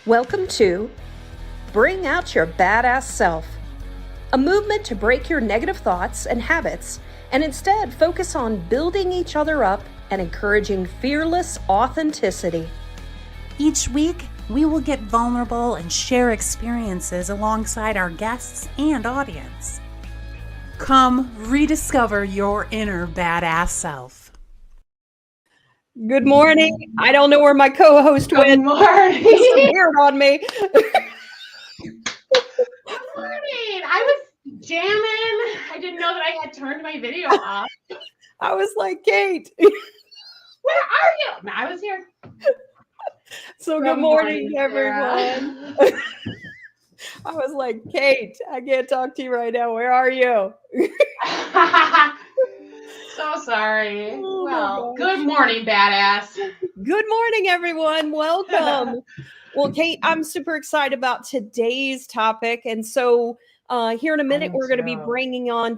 Welcome to Bring Out Your Badass Self, a movement to break your negative thoughts and habits and instead focus on building each other up and encouraging fearless authenticity. Each week, we will get vulnerable and share experiences alongside our guests and audience. Come rediscover your inner badass self. Good morning. I don't know where my co-host went. Good morning. It's weird on me. Good morning. I was jamming. I didn't know that I had turned my video off. I was like, Cate. Where are you? No, I was here. So good morning, everyone. I was like, Cate, I can't talk to you right now. Where are you? So sorry. Oh, well, good morning, badass. Good morning, everyone. Welcome. Well, Cate, I'm super excited about today's topic. And so here in a minute, we're going to be bringing on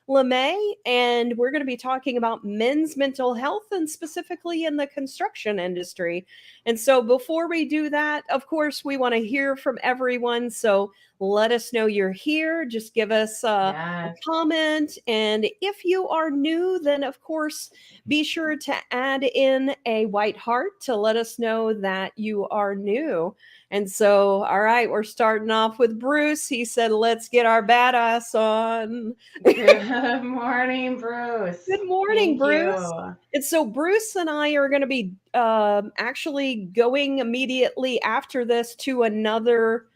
LaMay, and we're going to be talking about men's mental health and specifically in the construction industry. And so before we do that, of course, we want to hear from everyone. So let us know you're here. Just give us a comment. And if you are new, then of course, be sure to add in a white heart to let us know that you are new. And so, all right, we're starting off with Bruce. He said, let's get our badass on. Good morning, Bruce. Good morning, Thank Bruce. you. And so Bruce and I are going to be actually going immediately after this to another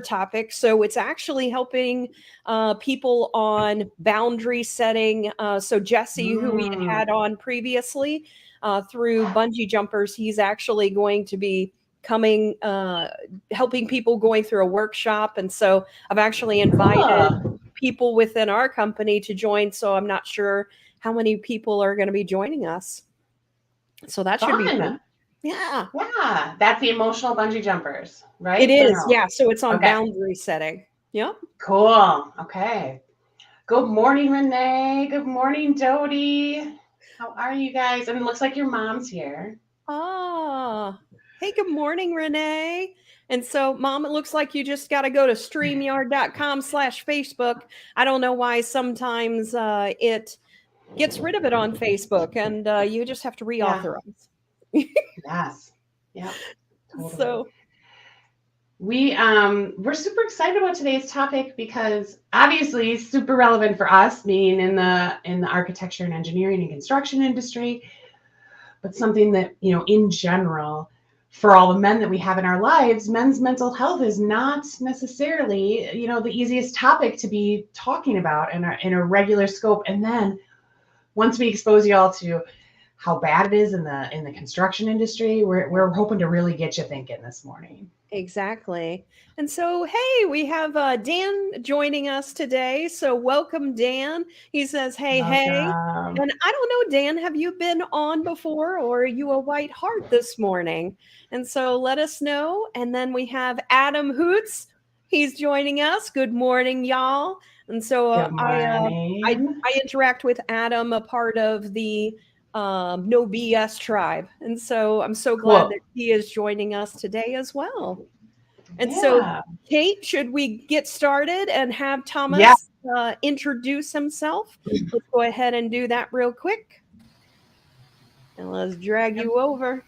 topic. So it's actually helping people on boundary setting. So Jesse, who we had on previously through bungee jumpers, he's actually going to be coming, helping people going through a workshop. And so I've actually invited people within our company to join. So I'm not sure how many people are going to be joining us. So that should be fun. Yeah. Yeah. That's the emotional bungee jumpers, right? It is. Yeah. So it's on boundary setting. Yep. Cool. Okay. Good morning, Renee. Good morning, Jody. How are you guys? And it looks like your mom's here. Ah. Hey, good morning, Renee. And so, Mom, it looks like you just got to go to StreamYard.com/Facebook. I don't know why sometimes it gets rid of it on Facebook, and you just have to reauthorize. Yes. Yeah. Totally. So we're super excited about today's topic because obviously it's super relevant for us being in the architecture and engineering and construction industry, but something that, you know, in general, for all the men that we have in our lives, men's mental health is not necessarily, you know, the easiest topic to be talking about in a regular scope. And then once we expose you all to how bad it is in the construction industry, we're hoping to really get you thinking this morning. Exactly. And so, hey, we have Dan joining us today. So welcome, Dan. He says, hey. And I don't know, Dan, have you been on before, or are you a white heart this morning? And so let us know. And then we have Adam Hoots. He's joining us. Good morning, y'all. And so I interact with Adam, a part of the No BS tribe. And so I'm so glad that he is joining us today as well. And so, Cate, should we get started and have Thomas introduce himself? Let's go ahead and do that real quick. And let's drag you over.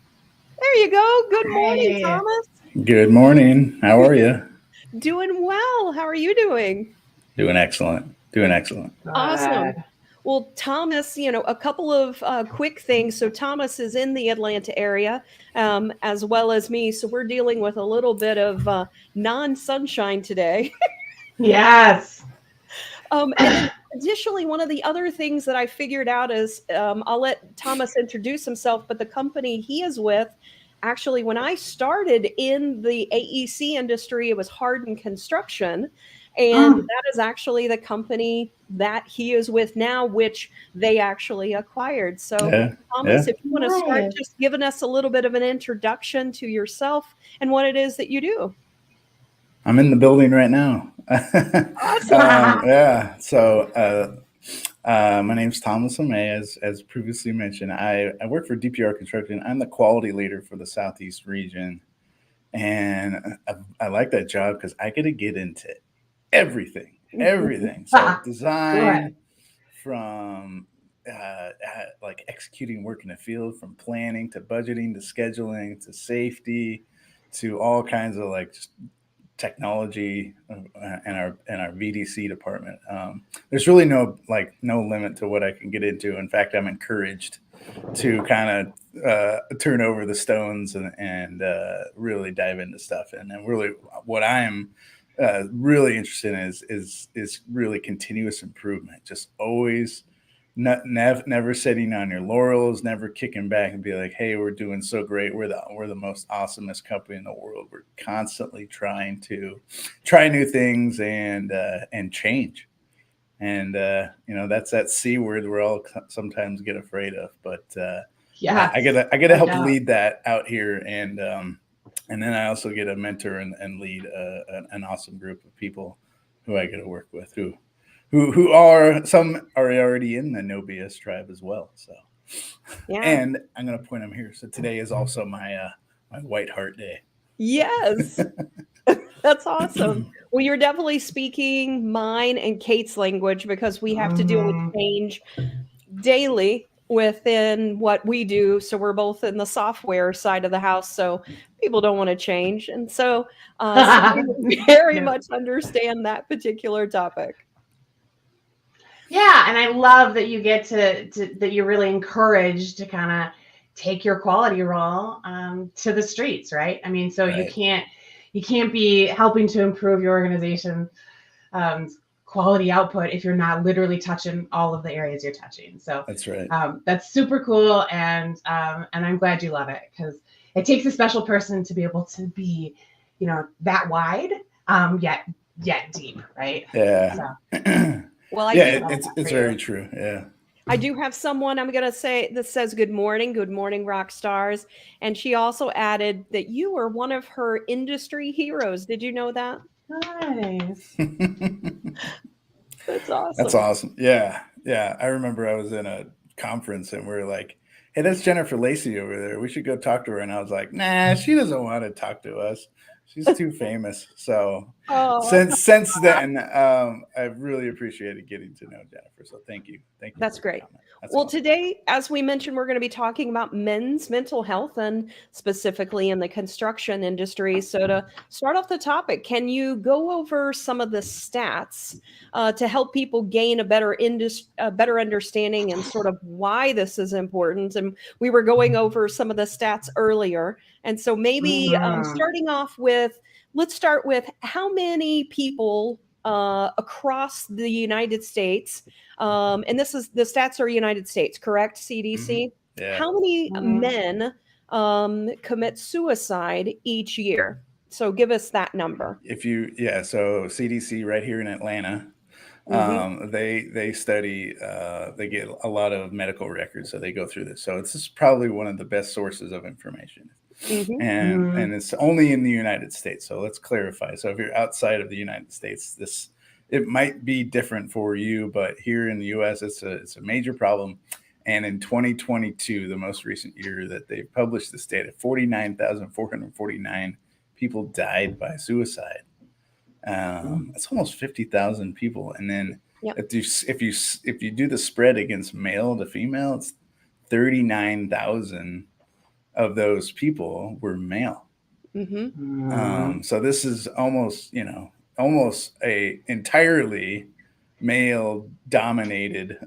There you go. Good morning, Thomas. Good morning. How are you? Doing well. How are you doing? Doing excellent. Awesome. Well, Thomas, you know, a couple of quick things. So Thomas is in the Atlanta area, as well as me. So we're dealing with a little bit of non-sunshine today. Yes. And then additionally, one of the other things that I figured out is I'll let Thomas introduce himself, but the company he is with, actually, when I started in the AEC industry, it was Hardin Construction. And that is actually the company that he is with now, which they actually acquired. So, Thomas, if you want to start just giving us a little bit of an introduction to yourself and what it is that you do. I'm in the building right now. Awesome. So my name's Thomas LaMay, as previously mentioned. I work for DPR Construction. I'm the quality leader for the Southeast region. And I like that job because I get to get into everything. So design, from like executing work in the field, from planning to budgeting to scheduling to safety to all kinds of like just technology in our VDC department. There's really no limit to what I can get into. In fact, I'm encouraged to kind of turn over the stones and really dive into stuff. And then really, what I am really interested in is really continuous improvement. Just always never sitting on your laurels, never kicking back and be like, hey, we're doing so great, we're the most awesomest company in the world. We're constantly trying to try new things and change. And that's that C word we're all sometimes get afraid of, but I get to help lead that out here. And then I also get to mentor and lead an awesome group of people who I get to work with, who are, some are already in the No BS tribe as well. So, and I'm going to point them here. So today is also my White Heart Day. Yes. That's awesome. Well, you're definitely speaking mine and Cate's language, because we have to deal with change daily within what we do. So we're both in the software side of the house. So people don't want to change. And so, we very much understand that particular topic. Yeah, and I love that you get to that you're really encouraged to kind of take your quality role to the streets, right? I mean, so you can't be helping to improve your organization quality output if you're not literally touching all of the areas you're touching. So that's right. That's super cool, and I'm glad you love it, because it takes a special person to be able to be, that wide, yet deep, right? Yeah. So. Well, it's very true. Yeah. I do have someone I'm going to say that says good morning rock stars. And she also added that you were one of her industry heroes. Did you know that? Nice. That's awesome. That's awesome. Yeah. I remember I was in a conference and we were like, hey, that's Jennifer Lacey over there. We should go talk to her. And I was like, nah, she doesn't want to talk to us. She's too famous. So since then, I've really appreciated getting to know Jennifer. So thank you. That's great. Well, awesome. Today, as we mentioned, we're going to be talking about men's mental health, and specifically in the construction industry. So to start off the topic, can you go over some of the stats to help people gain a better understanding and sort of why this is important? And we were going over some of the stats earlier. And so maybe starting off with, let's start with how many people across the United States, and the stats are United States, correct? CDC. Mm-hmm. Yeah. How many men commit suicide each year? So give us that number. So CDC right here in Atlanta, they study, they get a lot of medical records, so they go through this. So this is probably one of the best sources of information. And it's only in the United States. So let's clarify. So if you're outside of the United States, it might be different for you, but here in the US, it's a major problem. And in 2022, the most recent year that they published this data, 49,449 people died by suicide. It's almost 50,000 people. And then if you do the spread against male to female, it's 39,000 of those people were male. So this is almost a entirely male dominated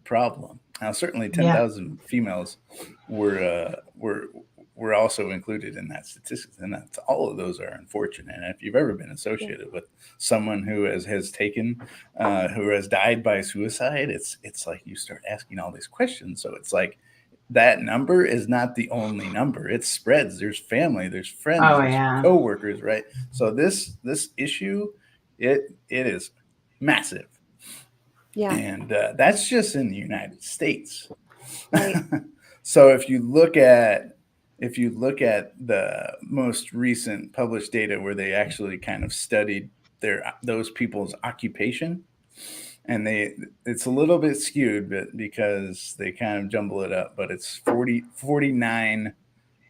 problem. Now, certainly 10,000 females were also included in that statistics, and that's, all of those are unfortunate. And if you've ever been associated with someone who has taken, who has died by suicide, it's like you start asking all these questions. So it's like, that number is not the only number. It spreads. There's family, there's friends, there's coworkers, right? So this issue, it is massive. Yeah. And that's just in the United States. Right. So if you look at the most recent published data where they actually kind of studied those people's occupation, and it's a little bit skewed, but because they kind of jumble it up, but it's 49%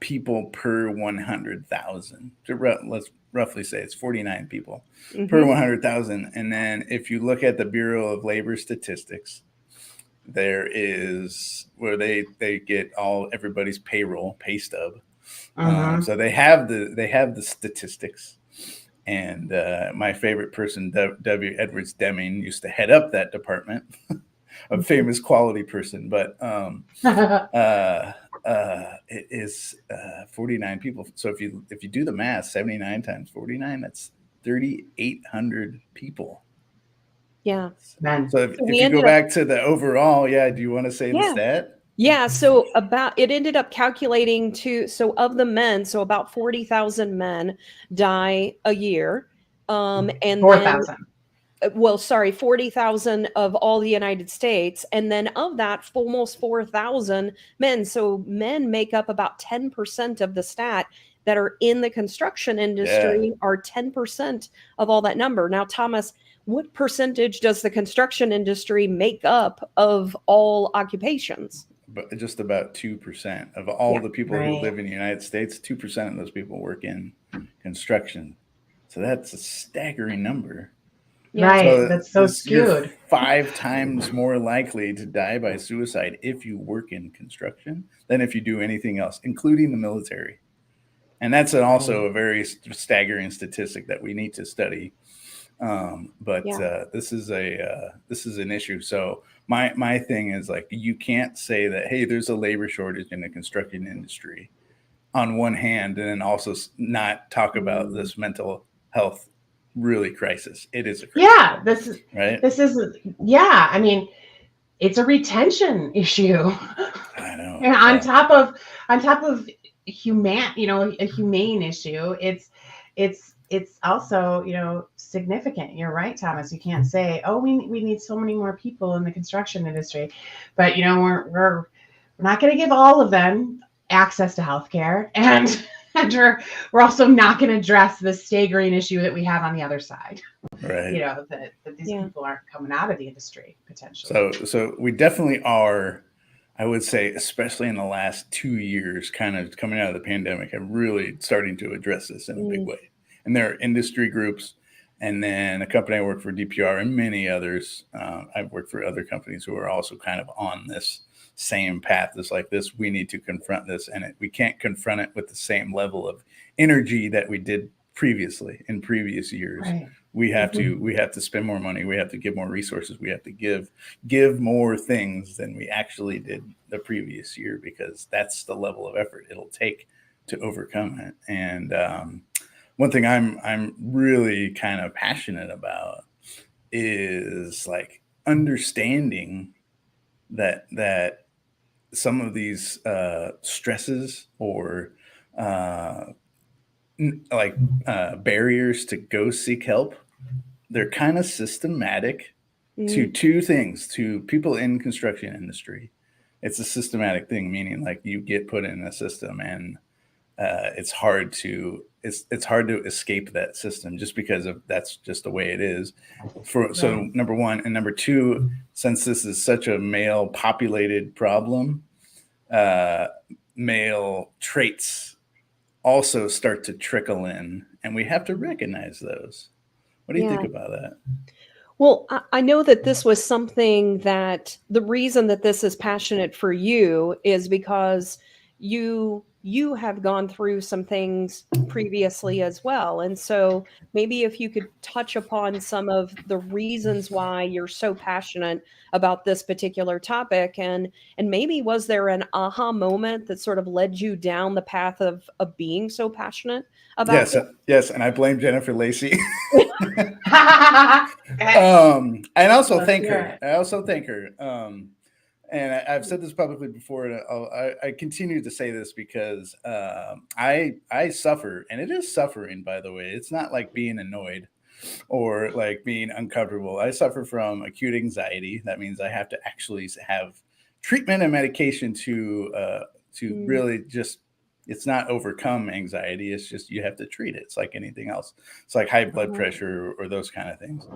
people per 100,000. Let's roughly say it's 49 people per 100,000. And then if you look at the Bureau of Labor Statistics, there is where they get everybody's pay stub. So they have the statistics. And my favorite person, W. Edwards Deming, used to head up that department, a famous quality person. But it is 49 people. So if you do the math, 79 times 49, that's 3,800 people. Yeah. So if you go back to the overall, do you want to say the stat? Yeah, so it ended up calculating of the men, so about 40,000 men die a year. And 4,000. Well, sorry, 40,000 of all the United States. And then of that, almost 4,000 men. So men make up about 10% of the stat that are in the construction industry are 10% of all that number. Now, Thomas, what percentage does the construction industry make up of all occupations? But just about 2% of all the people who live in the United States. 2% of those people work in construction. So that's a staggering number. Right. So that's so skewed. You're 5 times more likely to die by suicide if you work in construction than if you do anything else, including the military. And that's also a very staggering statistic that we need to study. This is an issue. So my thing is, like, you can't say that, hey, there's a labor shortage in the construction industry on one hand, and then also not talk about this mental health crisis. It is a crisis. Yeah, this is I mean, it's a retention issue. I know. And on top of a humane issue, it's also, significant. You're right, Thomas. You can't say, oh, we need so many more people in the construction industry, but we're not going to give all of them access to healthcare, and we're also not going to address the staggering issue that we have on the other side. Right. That these people aren't coming out of the industry potentially. So we definitely are. I would say, especially in the last 2 years, kind of coming out of the pandemic, and really starting to address this in a big way. And there are industry groups, and then a company I work for, DPR, and many others. I've worked for other companies who are also kind of on this same path. It's like this. We need to confront this, and we can't confront it with the same level of energy that we did previously in previous years. Right. We have to spend more money. We have to give more resources. We have to give more things than we actually did the previous year, because that's the level of effort it'll take to overcome it. And one thing I'm really kind of passionate about is, like, understanding that some of these stresses or barriers to go seek help, they're kind of systematic to two things. To people in construction industry, it's a systematic thing, meaning, like, you get put in a system, and it's hard to escape that system, just because of that's just the way it is. So number one, and number two, since this is such a male populated problem, male traits also start to trickle in, and we have to recognize those. What do you think about that? Well, I know that this was something that the reason that this is passionate for you is because you have gone through some things previously as well. And so maybe if you could touch upon some of the reasons why you're so passionate about this particular topic, and maybe was there an aha moment that sort of led you down the path of being so passionate about it? Yes, and I blame Jennifer Lacey. I also thank her. And I've said this publicly before, and I continue to say this because I suffer, and it is suffering, by the way. It's not like being annoyed or like being uncomfortable. I suffer from acute anxiety. That means I have to actually have treatment and medication to really just, it's not overcome anxiety. It's just, you have to treat it. It's like anything else. It's like high blood pressure or those kind of things.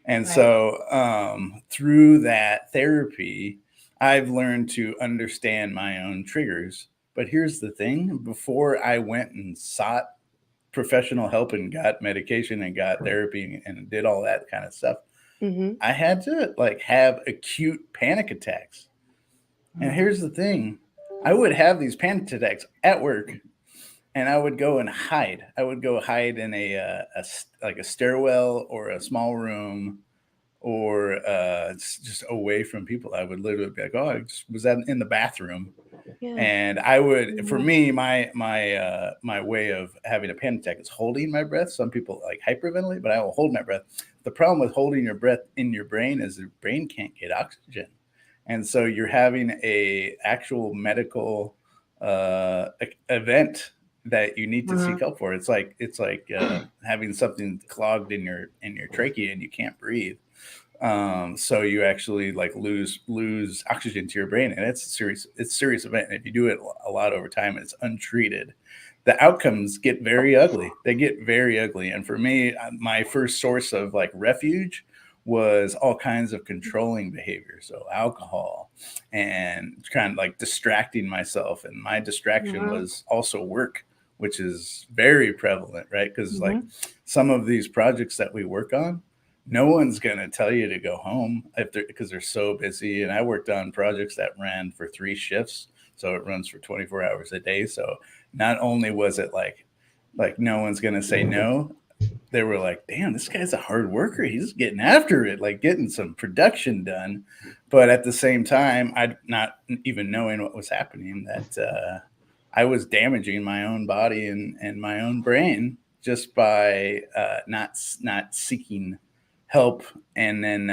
And so through that therapy, I've learned to understand my own triggers But here's the thing: before I went and sought professional help and got medication and got therapy and did all that kind of stuff, I had to like have acute panic attacks. And here's the thing: I would have these panic attacks at work, and I would go and hide. I would go hide in like a stairwell or a small room, or just away from people. I would literally be like, "Oh, I just was in the bathroom," and I would. For me, my way of having a panic attack is holding my breath. Some people like hyperventilate, but I will hold my breath. The problem with holding your breath in your brain is the brain can't get oxygen, and so you're having a actual medical event that you need to seek help for. It's like having something clogged in your trachea and you can't breathe. So you actually like lose oxygen to your brain, and it's a serious event. And if you do it a lot over time and it's untreated, the outcomes get very ugly. They get very ugly. And for me, my first source of like refuge was all kinds of controlling behavior. So alcohol and kind of like distracting myself. And my distraction was also work, which is very prevalent, right? Because like some of these projects that we work on, no one's going to tell you to go home because they're so busy. And I worked on projects that ran for 3 shifts. So it runs for 24 hours a day. So not only was it like no one's going to say no, they were like, damn, this guy's a hard worker. He's getting after it, like getting some production done. But at the same time, I not even knowing what was happening, that I was damaging my own body and my own brain just by not seeking help, and then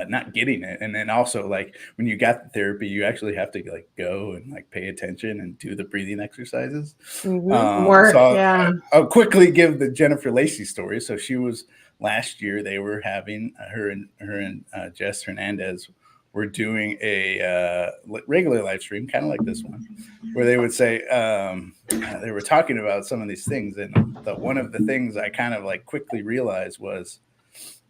not getting it. And then also, like, when you got the therapy, you actually have to like go and like pay attention and do the breathing exercises. I'll quickly give the Jennifer Lacey story. So she was last year, they were having her and Jess Hernandez were doing a regular live stream, kind of like this one, where they would say they were talking about some of these things. And one of the things I kind of like quickly realized was,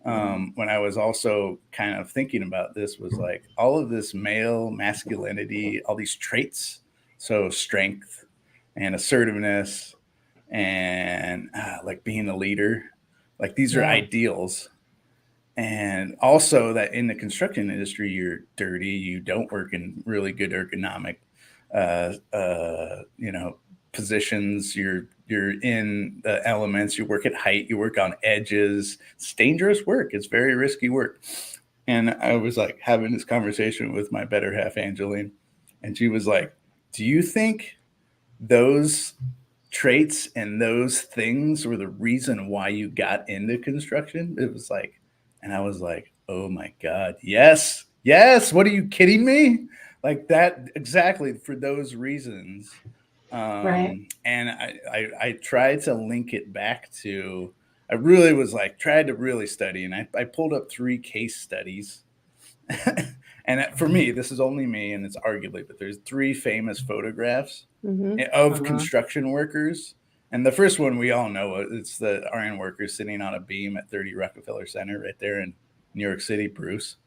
when I was also kind of thinking about this, was like all of this male masculinity, all these traits, so strength and assertiveness and like being a leader, like these are ideals. And also that in the construction industry, you're dirty, you don't work in really good ergonomic positions, you're in the elements, you work at height, you work on edges. It's dangerous work. It's very risky work. And I was like having this conversation with my better half, Angeline, and she was like, do you think those traits and those things were the reason why you got into construction? It was like, and I was like, oh my God, yes. What, are you kidding me? Like that, exactly, for those reasons. Right. And I tried to link it back to, I really was like, tried to really study. And I pulled up 3 case studies. And for me, this is only me, and it's arguably, but there's 3 famous photographs of construction workers. And the first one we all know, it's the iron workers sitting on a beam at 30 Rockefeller Center right there in New York City, Bruce.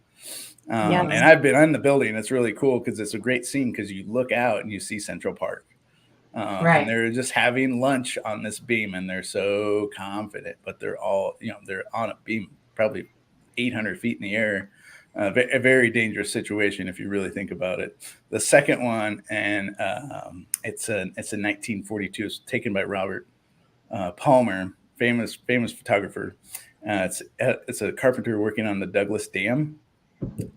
And I've been in the building. It's really cool because it's a great scene because you look out and you see Central Park. And they're just having lunch on this beam, and they're so confident, but they're all, they're on a beam, probably 800 feet in the air. A very dangerous situation if you really think about it. The second one, and it's a 1942. It's taken by Robert Palmer, famous photographer. It's a carpenter working on the Douglas Dam,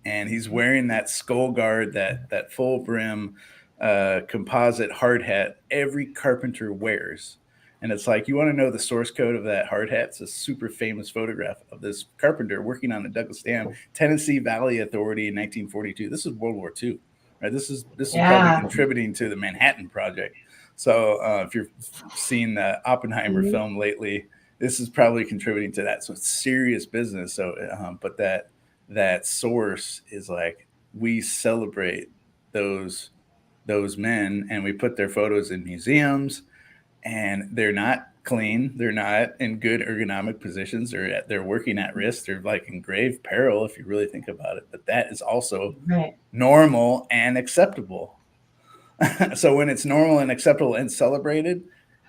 and he's wearing that skull guard, that full brim composite hard hat every carpenter wears. And it's like, you want to know the source code of that hard hat? It's a super famous photograph of this carpenter working on the Douglas Dam, Tennessee Valley Authority in 1942. This is World War II, right? This is probably contributing to the Manhattan Project. So if you've seen the Oppenheimer film lately, this is probably contributing to that. So it's serious business. So, but that source is like, we celebrate those men, and we put their photos in museums. And they're not clean. They're not in good ergonomic positions. They're working at risk. They're like in grave peril if you really think about it. But that is also normal and acceptable. So when it's normal and acceptable and celebrated,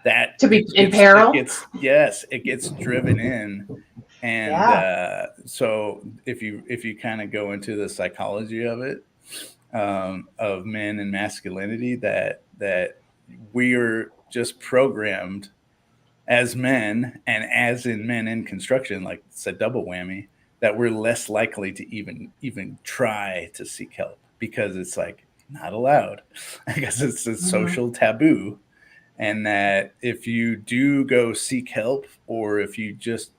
that to be in peril. It gets driven in. And so if you kind of go into the psychology of it, of men and masculinity, that we're just programmed as men, and as in men in construction, like it's a double whammy, that we're less likely to even try to seek help because it's like not allowed. I guess it's a social taboo. And that if you do go seek help, or if you just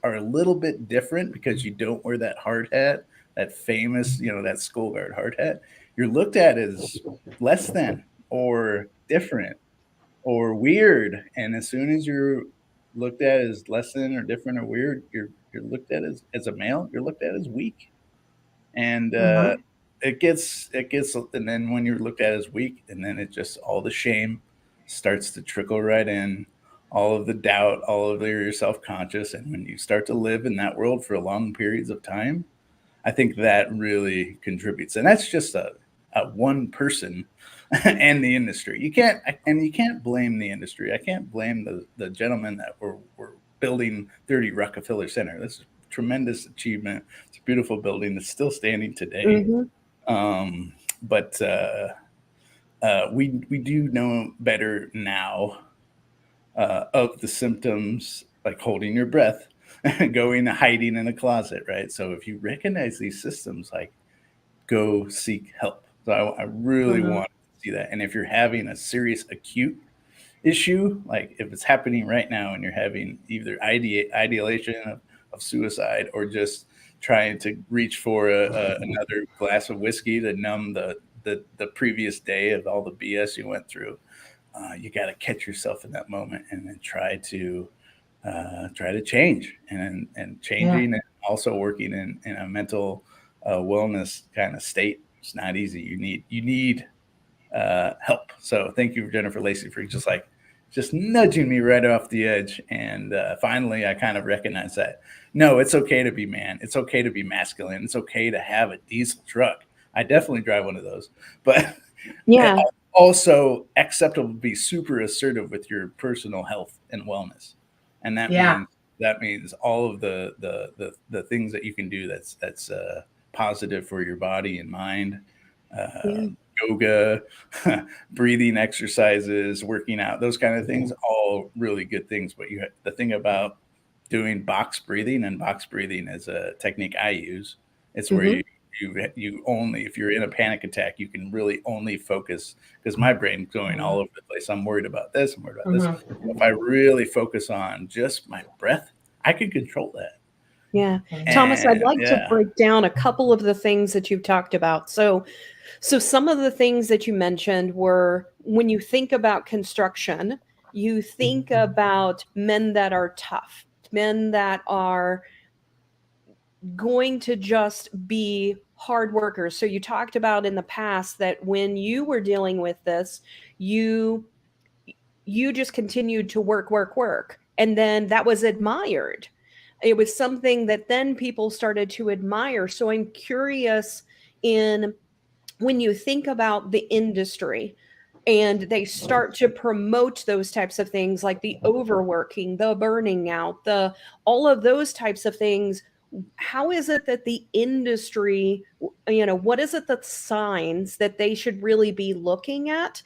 are a little bit different because you don't wear that hard hat, that famous, that school guard hard hat, you're looked at as less than or different or weird. And as soon as you're looked at as less than or different or weird, you're looked at as a male, you're looked at as weak. And it gets, and then when you're looked at as weak, and then it just, all the shame starts to trickle right in, all of the doubt, all of your self-conscious. And when you start to live in that world for long periods of time, I think that really contributes. And that's just a one person and the industry. You can't blame the industry. I can't blame the gentlemen that were building 30 Rockefeller Center. This is a tremendous achievement. It's a beautiful building that's still standing today. But we do know better now of the symptoms, like holding your breath, going hiding in a closet, right? So if you recognize these systems, like, go seek help. So I really want to see that. And if you're having a serious acute issue, like if it's happening right now and you're having either ideation of suicide, or just trying to reach for another glass of whiskey to numb the previous day of all the BS you went through, you got to catch yourself in that moment and then try to change, and changing, and also working in a mental wellness kind of state. It's not easy. You need help. So thank you, Jennifer Lacey, for just nudging me right off the edge. And finally, I kind of recognize that, no, it's okay to be man. It's okay to be masculine. It's okay to have a diesel truck. I definitely drive one of those, but also acceptable to be super assertive with your personal health and wellness. And that means all of the things that you can do that's positive for your body and mind. Yoga, breathing exercises, working out, those kind of things, all really good things. But the thing about doing box breathing, and box breathing is a technique I use. It's where you only, if you're in a panic attack, you can really only focus, because my brain's going all over the place. I'm worried about this. I'm worried about this. If I really focus on just my breath, I can control that. Yeah. Thomas, I'd like to break down a couple of the things that you've talked about. So some of the things that you mentioned were, when you think about construction, you think about men that are tough, men that are going to just be hard workers. So you talked about in the past that when you were dealing with this, you just continued to work. And then that was admired. It was something that then people started to admire. So I'm curious, when you think about the industry and they start to promote those types of things, like the overworking, the burning out, all of those types of things, how is it that the industry, what is it, that signs that they should really be looking at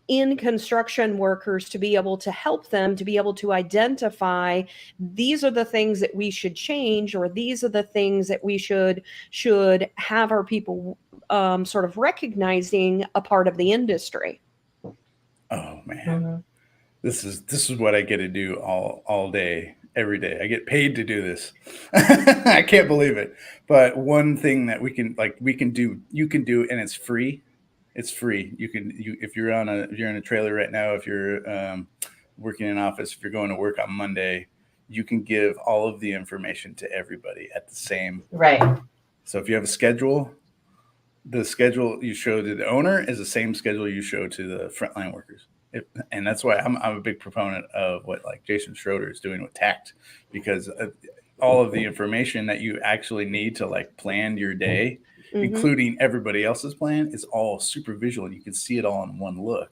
in construction workers to be able to help them, to be able to identify, these are the things that we should change, or these are the things that we should have our people sort of recognizing a part of the industry? Oh man, this is what I get to do all day, every day. I get paid to do this. I can't believe it. But one thing that you can do, and it's free. It's free. If you're in a trailer right now, if you're working in an office, if you're going to work on Monday, you can give all of the information to everybody at the same. Right. So if you have a schedule, the schedule you show to the owner is the same schedule you show to the frontline workers. And that's why I'm a big proponent of what like Jason Schroeder is doing with TACT, because all of the information that you actually need to like plan your day including everybody else's plan, is all super visual. You can see it all in one look.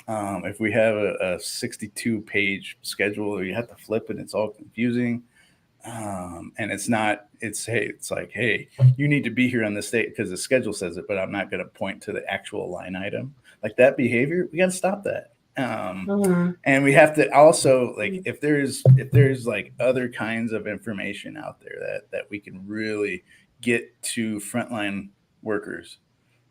If we have a 62-page schedule, you have to flip it, it's all confusing. And it's like, hey, you need to be here on this date because the schedule says it, but I'm not going to point to the actual line item. Like that behavior, we got to stop that. And we have to also, like, if there's like other kinds of information out there that we can really get to frontline workers,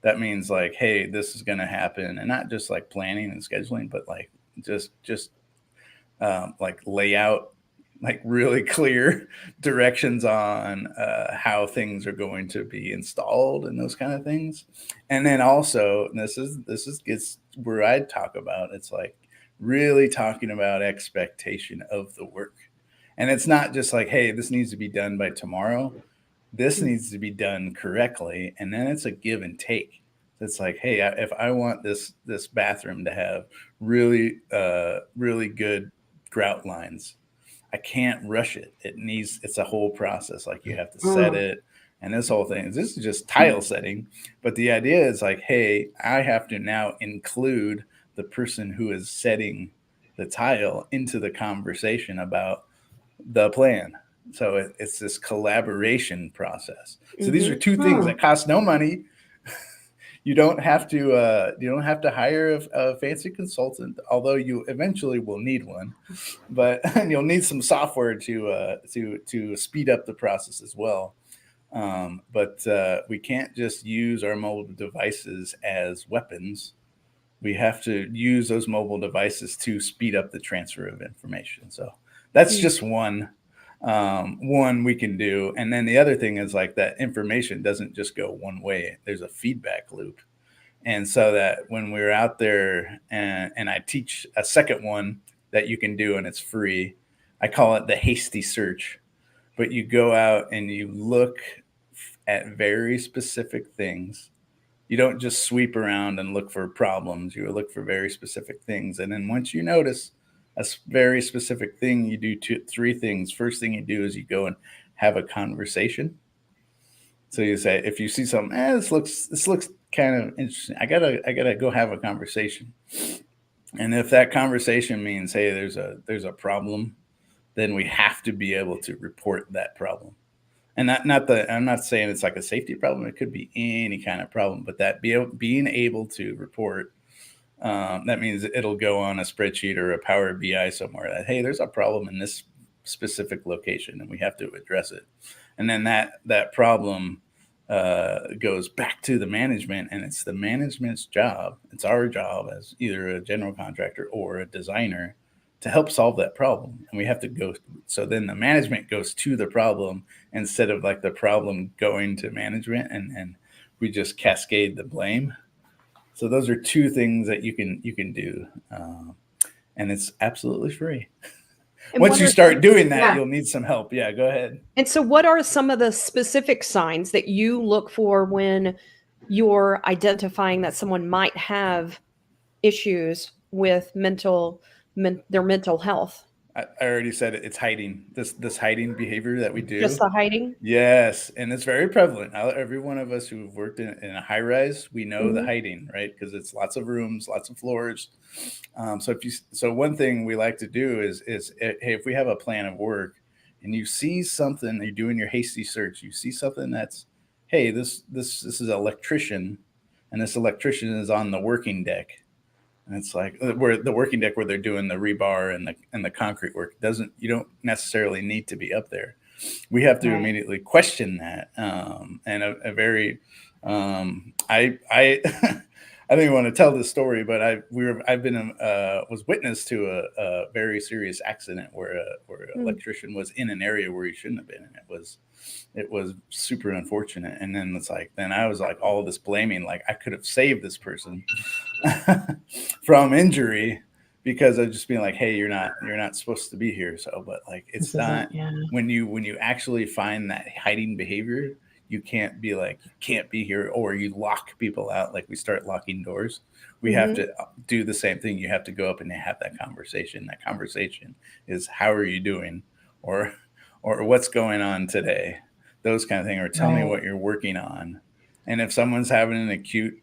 that means like, hey, this is going to happen, and not just like planning and scheduling, but like just like layout, like really clear directions on how things are going to be installed and those kind of things. And then also, and this is gets where I'd talk about, it's like really talking about expectation of the work. And it's not just like, hey, this needs to be done by tomorrow. This needs to be done correctly. And then it's a give and take. It's like, hey, if I want this bathroom to have really good grout lines, I can't rush it. It's a whole process. Like you have to set it, and this whole thing. This is just tile setting, but the idea is like, hey, I have to now include the person who is setting the tile into the conversation about the plan. So it's this collaboration process. So these are two things that cost no money. You don't have to hire a fancy consultant, although you eventually will need one. But you'll need some software to speed up the process as well. But we can't just use our mobile devices as weapons. We have to use those mobile devices to speed up the transfer of information. So that's just one we can do. And then the other thing is like that information doesn't just go one way. There's a feedback loop. And so that when we're out there, and I teach a second one that you can do, and it's free, I call it the hasty search. But you go out and you look at very specific things. You don't just sweep around and look for problems. You look for very specific things. And then once you notice a very specific thing, you do three things. First thing you do is you go and have a conversation. So you say, if you see something, this looks kind of interesting, I gotta go have a conversation. And if that conversation means, hey, there's a problem, then we have to be able to report that problem. And I'm not saying it's like a safety problem. It could be any kind of problem, but that being able to report, that means it'll go on a spreadsheet or a Power BI somewhere that, hey, there's a problem in this specific location and we have to address it. And then that problem goes back to the management, and it's the management's job. It's our job as either a general contractor or a designer to help solve that problem. And we have to go. So then the management goes to the problem instead of like the problem going to management, and we just cascade the blame. So those are two things that you can do, and it's absolutely free. And once you start doing that, you'll need some help. Yeah, go ahead. And so what are some of the specific signs that you look for when you're identifying that someone might have issues with their mental health? I already said it. It's hiding. This hiding behavior that we do. Just the hiding? Yes. And it's very prevalent. Every one of us who've worked in a high rise, we know the hiding, right? Because it's lots of rooms, lots of floors. So one thing we like to do is hey, if we have a plan of work and you see something, you're doing your hasty search, you see something that's, hey, this is an electrician, and this electrician is on the working deck. And it's like where the working deck where they're doing the rebar and the concrete work you don't necessarily need to be up there. We have to immediately question that. And a very I don't even want to tell this story, but was witness to a very serious accident where an electrician was in an area where he shouldn't have been, and it was super unfortunate. And then then I was like all this blaming, like I could have saved this person from injury because of just being like, hey, you're not supposed to be here. So, but like it's not when you actually find that hiding behavior. You can't be like, you can't be here, or you lock people out. Like we start locking doors. We have to do the same thing. You have to go up and have that conversation. That conversation is, how are you doing? Or what's going on today? Those kind of things. Or tell me what you're working on. And if someone's having an acute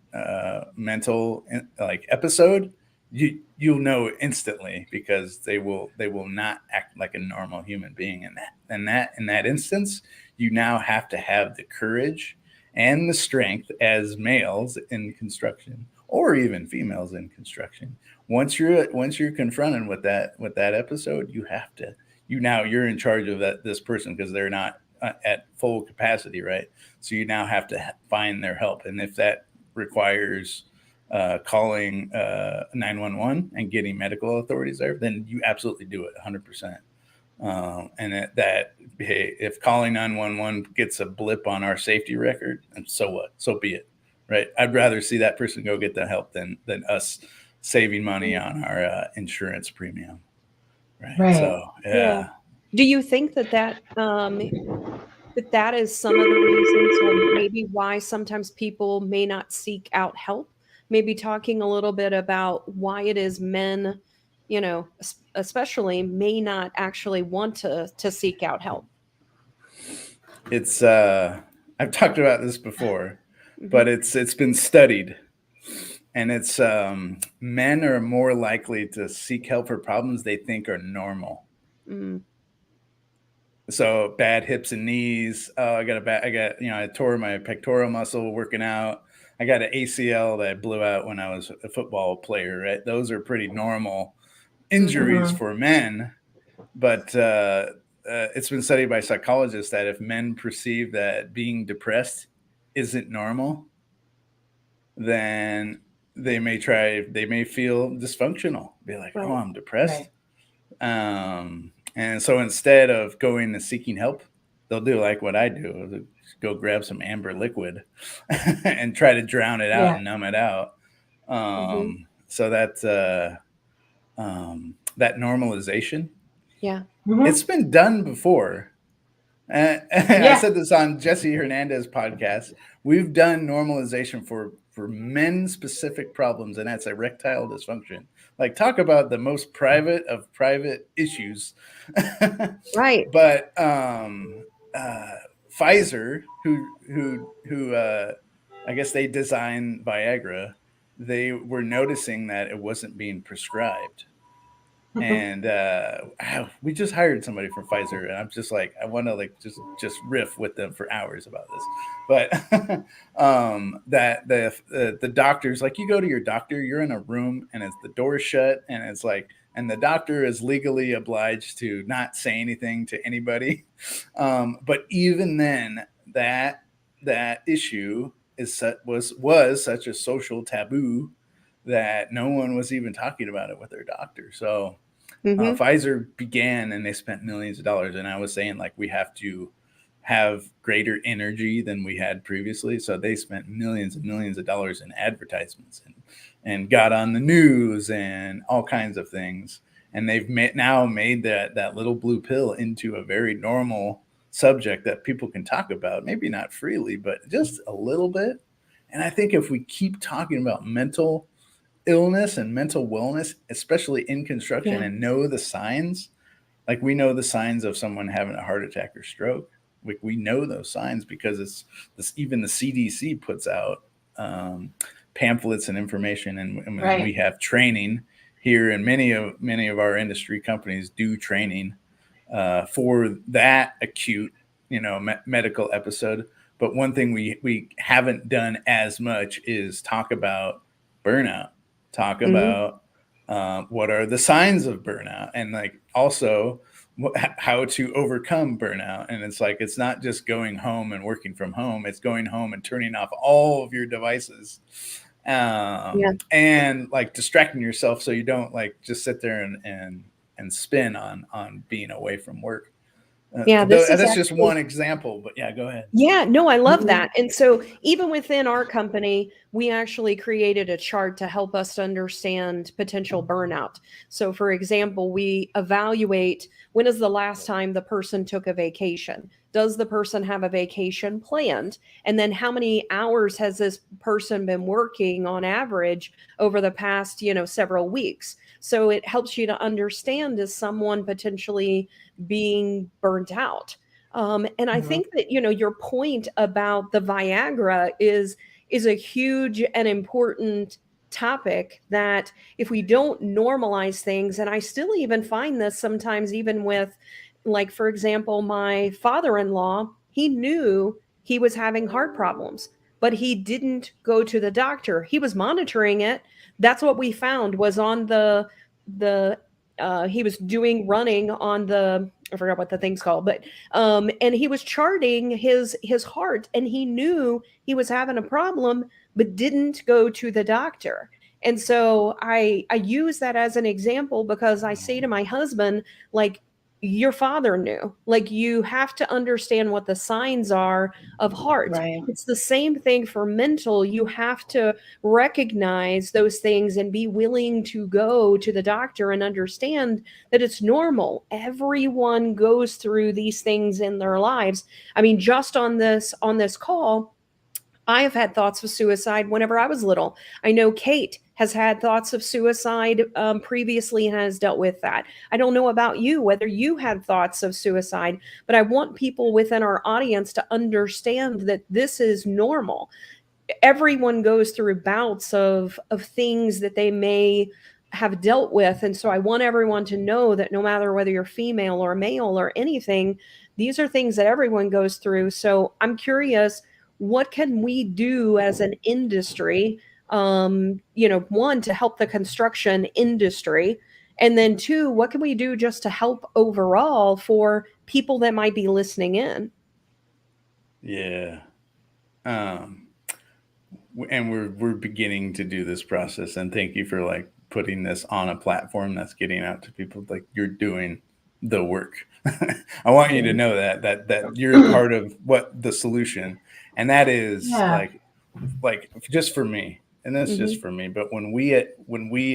mental like episode, you'll know instantly, because they will not act like a normal human being. And in that instance, you now have to have the courage and the strength as males in construction, or even females in construction. Once you're confronted with that episode, you're in charge of this person, because they're not at full capacity, right? So you now have to find their help, and if that requires calling 911 and getting medical authorities there, then you absolutely do it 100%. If calling 911 gets a blip on our safety record, and so what? So be it, right? I'd rather see that person go get the help than us saving money on our insurance premium, right? So yeah. Do you think that is some of the reasons, or maybe why sometimes people may not seek out help? Maybe talking a little bit about why it is men, especially, may not actually want to seek out help. It's I've talked about this before, but it's been studied, and it's men are more likely to seek help for problems they think are normal. So bad hips and knees. Oh, I tore my pectoral muscle working out. I got an ACL that I blew out when I was a football player, right? Those are pretty normal injuries for men. But it's been studied by psychologists that if men perceive that being depressed isn't normal, then they may feel dysfunctional. Be like, oh, I'm depressed. Right. And so instead of going and seeking help, they'll do like what I do: they'll go grab some amber liquid and try to drown it out and numb it out. So that that normalization, it's been done before. I said this on Jesse Hernandez podcast. We've done normalization for men-specific problems, and that's erectile dysfunction. Like, talk about the most private of private issues. Right. But Pfizer, who I guess they designed Viagra, they were noticing that it wasn't being prescribed. And we just hired somebody from Pfizer, and I'm just like, I want to like just riff with them for hours about this. But that the doctors, like, you go to your doctor, you're in a room and it's the door shut, and it's like, and the doctor is legally obliged to not say anything to anybody. But even then, that issue was such a social taboo that no one was even talking about it with their doctor. So Pfizer began, and they spent millions of dollars. And I was saying, like, we have to have greater energy than we had previously. So they spent millions and millions of dollars in advertisements and got on the news and all kinds of things. And they've now made that little blue pill into a very normal subject that people can talk about, maybe not freely, but just a little bit. And I think if we keep talking about mental illness and mental wellness, especially in construction, and know the signs, like we know the signs of someone having a heart attack or stroke. We know those signs because it's this, even the CDC puts out pamphlets and information, and we have training here, and many of our industry companies do training for that acute, medical episode. But one thing we haven't done as much is talk about burnout. Talk about what are the signs of burnout, and like also how to overcome burnout. And it's like, it's not just going home and working from home, it's going home and turning off all of your devices and like distracting yourself so you don't like just sit there and spin on being away from work. That's just one example, but go ahead. Yeah, no, I love that. And so even within our company, we actually created a chart to help us understand potential burnout. So for example, we evaluate, when is the last time the person took a vacation? Does the person have a vacation planned? And then how many hours has this person been working on average over the past, several weeks? So it helps you to understand, is someone potentially being burnt out? And I think that, your point about the Viagra is a huge and important topic, that if we don't normalize things, and I still even find this sometimes, even with, like, for example, my father-in-law, he knew he was having heart problems, but he didn't go to the doctor. He was monitoring it. That's what we found was on the he was doing running on the, I forgot what the thing's called, but and he was charting his heart, and he knew he was having a problem, but didn't go to the doctor. And so I use that as an example, because I say to my husband, like, your father knew. Like, you have to understand what the signs are of heart. Right. It's the same thing for mental. You have to recognize those things and be willing to go to the doctor and understand that it's normal. Everyone goes through these things in their lives. I mean, just on this call, I have had thoughts of suicide whenever I was little. I know Cate has had thoughts of suicide previously and has dealt with that. I don't know about you, whether you had thoughts of suicide, but I want people within our audience to understand that this is normal. Everyone goes through bouts of things that they may have dealt with. And so I want everyone to know that no matter whether you're female or male or anything, these are things that everyone goes through. So I'm curious, what can we do as an industry, one, to help the construction industry, and then two, what can we do just to help overall for people that might be listening in? Yeah. And we're beginning to do this process, and thank you for like putting this on a platform that's getting out to people. Like, you're doing the work. I want you to know that you're a part of what the solution, and that is like just for me, and that's just for me. But when we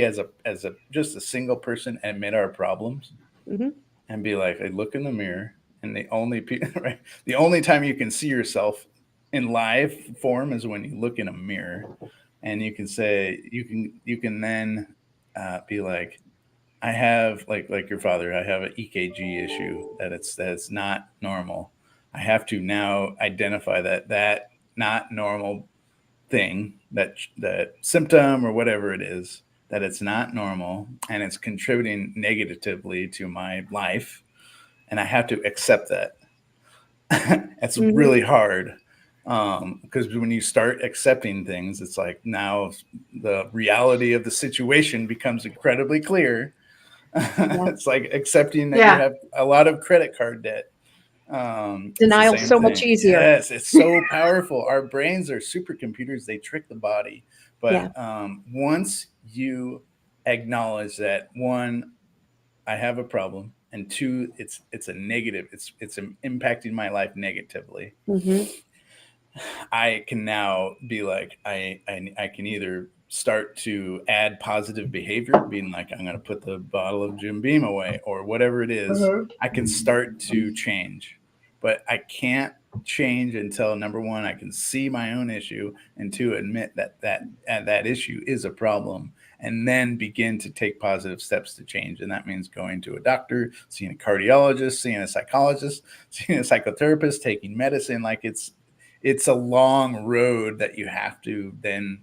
as a just a single person admit our problems and be like, I look in the mirror, and the only right, the only time you can see yourself in live form is when you look in a mirror, and you can say, you can then be like, I have like your father, I have an EKG issue that's not normal. I have to now identify that not normal thing, that symptom or whatever it is, that it's not normal and it's contributing negatively to my life, and I have to accept that. It's really hard, because when you start accepting things, it's like now the reality of the situation becomes incredibly clear. It's like accepting that you have a lot of credit card debt. Denial so much easier. Yes, it's so powerful. Our brains are supercomputers. They trick the body. But once you acknowledge that, one, I have a problem, and two, it's a negative. It's impacting my life negatively. I can now be like, I can either start to add positive behavior, being like, I'm going to put the bottle of Jim Beam away or whatever it is. I can start to change, but I can't change until, number one, I can see my own issue, and two, admit that issue is a problem, and then begin to take positive steps to change. And that means going to a doctor, seeing a cardiologist, seeing a psychologist, seeing a psychotherapist, taking medicine. Like, it's a long road that you have to then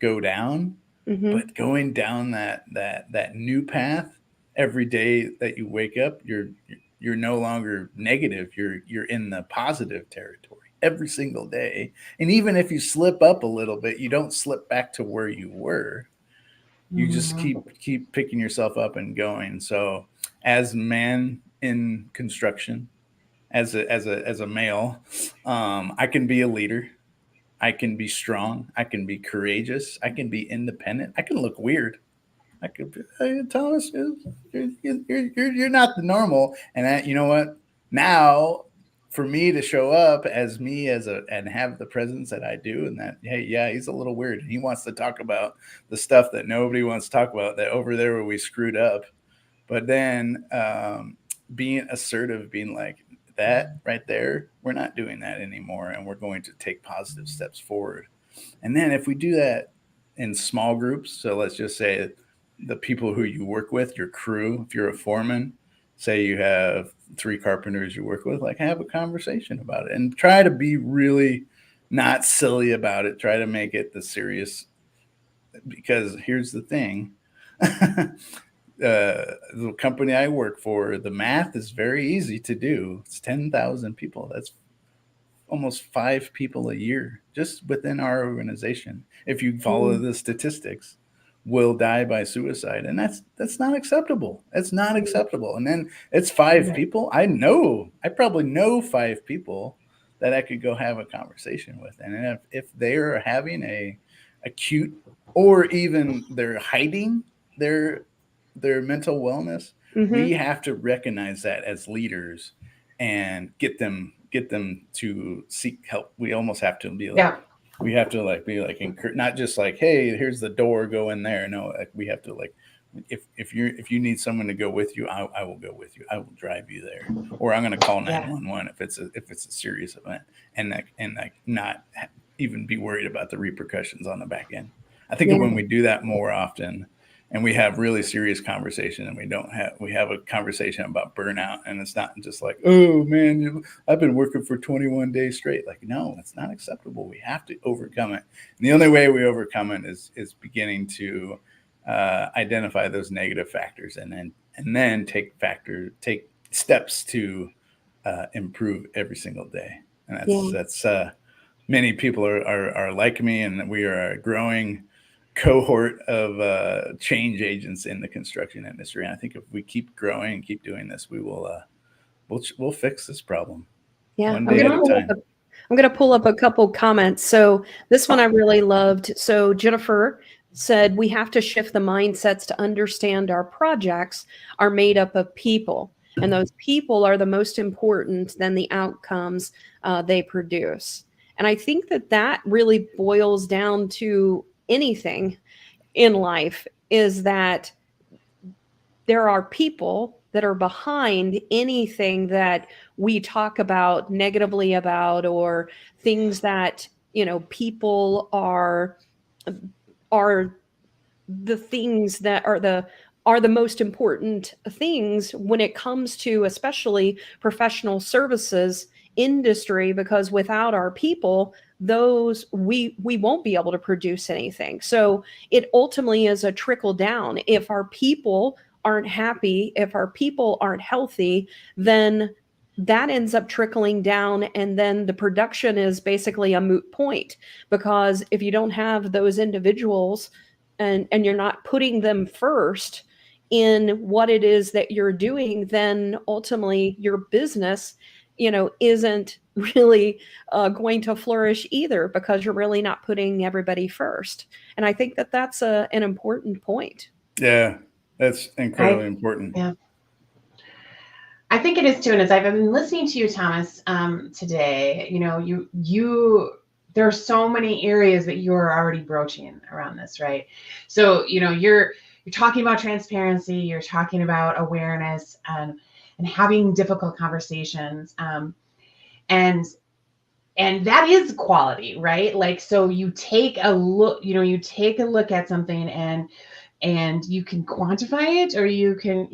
go down, but going down that new path every day that you wake up, you're no longer negative. You're in the positive territory every single day. And even if you slip up a little bit, you don't slip back to where you were. You just keep picking yourself up and going. So as men in construction, as a male, I can be a leader. I can be strong. I can be courageous. I can be independent. I can look weird. I could be, hey, Thomas, you're not the normal. And you know what? Now, for me to show up as me and have the presence that I do, and that, hey, yeah, he's a little weird. He wants to talk about the stuff that nobody wants to talk about, that over there where we screwed up. But then being assertive, being like, that right there, we're not doing that anymore, and we're going to take positive steps forward. And then if we do that in small groups, so let's just say the people who you work with, your crew, if you're a foreman, say you have 3 carpenters you work with, like have a conversation about it and try to be really not silly about it. Try to make it the serious, because here's the thing. The company I work for, the math is very easy to do. It's 10,000 people. That's almost 5 people a year just within our organization. If you follow the statistics, will die by suicide, and that's not acceptable. It's not acceptable. And then it's 5 people. I probably know 5 people that I could go have a conversation with, and if they are having a acute, or even they're hiding their mental wellness, we have to recognize that as leaders and get them to seek help. We almost have to be like, we have to like be like not just like, hey, here's the door, go in there. No, like we have to like, if you need someone to go with you, I will go with you. I will drive you there, or I'm going to call 911 if it's a serious event, and not even be worried about the repercussions on the back end. I think when we do that more often, and we have really serious conversation, and we have a conversation about burnout, and it's not just like, oh man, I've been working for 21 days straight. Like, no, it's not acceptable. We have to overcome it. And the only way we overcome it is beginning to identify those negative factors, and then take steps to improve every single day. And that's many people are like me, and we are a growing cohort of change agents in the construction industry. And I think if we keep growing and keep doing this, we will we'll fix this problem one day at a time. I'm going to pull up a couple comments. So this one I really loved. So Jennifer said, we have to shift the mindsets to understand our projects are made up of people, and those people are the most important than the outcomes they produce. And I think that really boils down to anything in life, is that there are people that are behind anything that we talk about negatively about, or things that, people are the things that are the most important things when it comes to especially professional services industry, because without our people, those we won't be able to produce anything. So it ultimately is a trickle down. If our people aren't happy, if our people aren't healthy, then that ends up trickling down, and then the production is basically a moot point, because if you don't have those individuals and you're not putting them first in what it is that you're doing, then ultimately your business isn't really going to flourish either, because you're really not putting everybody first. And I think that's an important point. Yeah, that's incredibly important. Yeah, I think it is too. And as I've been listening to you, Thomas, today, there are so many areas that you're already broaching around this, right? So, you're talking about transparency, you're talking about awareness, and having difficult conversations. And that is quality, right? Like, so you take a look, at something, and you can quantify it, or you can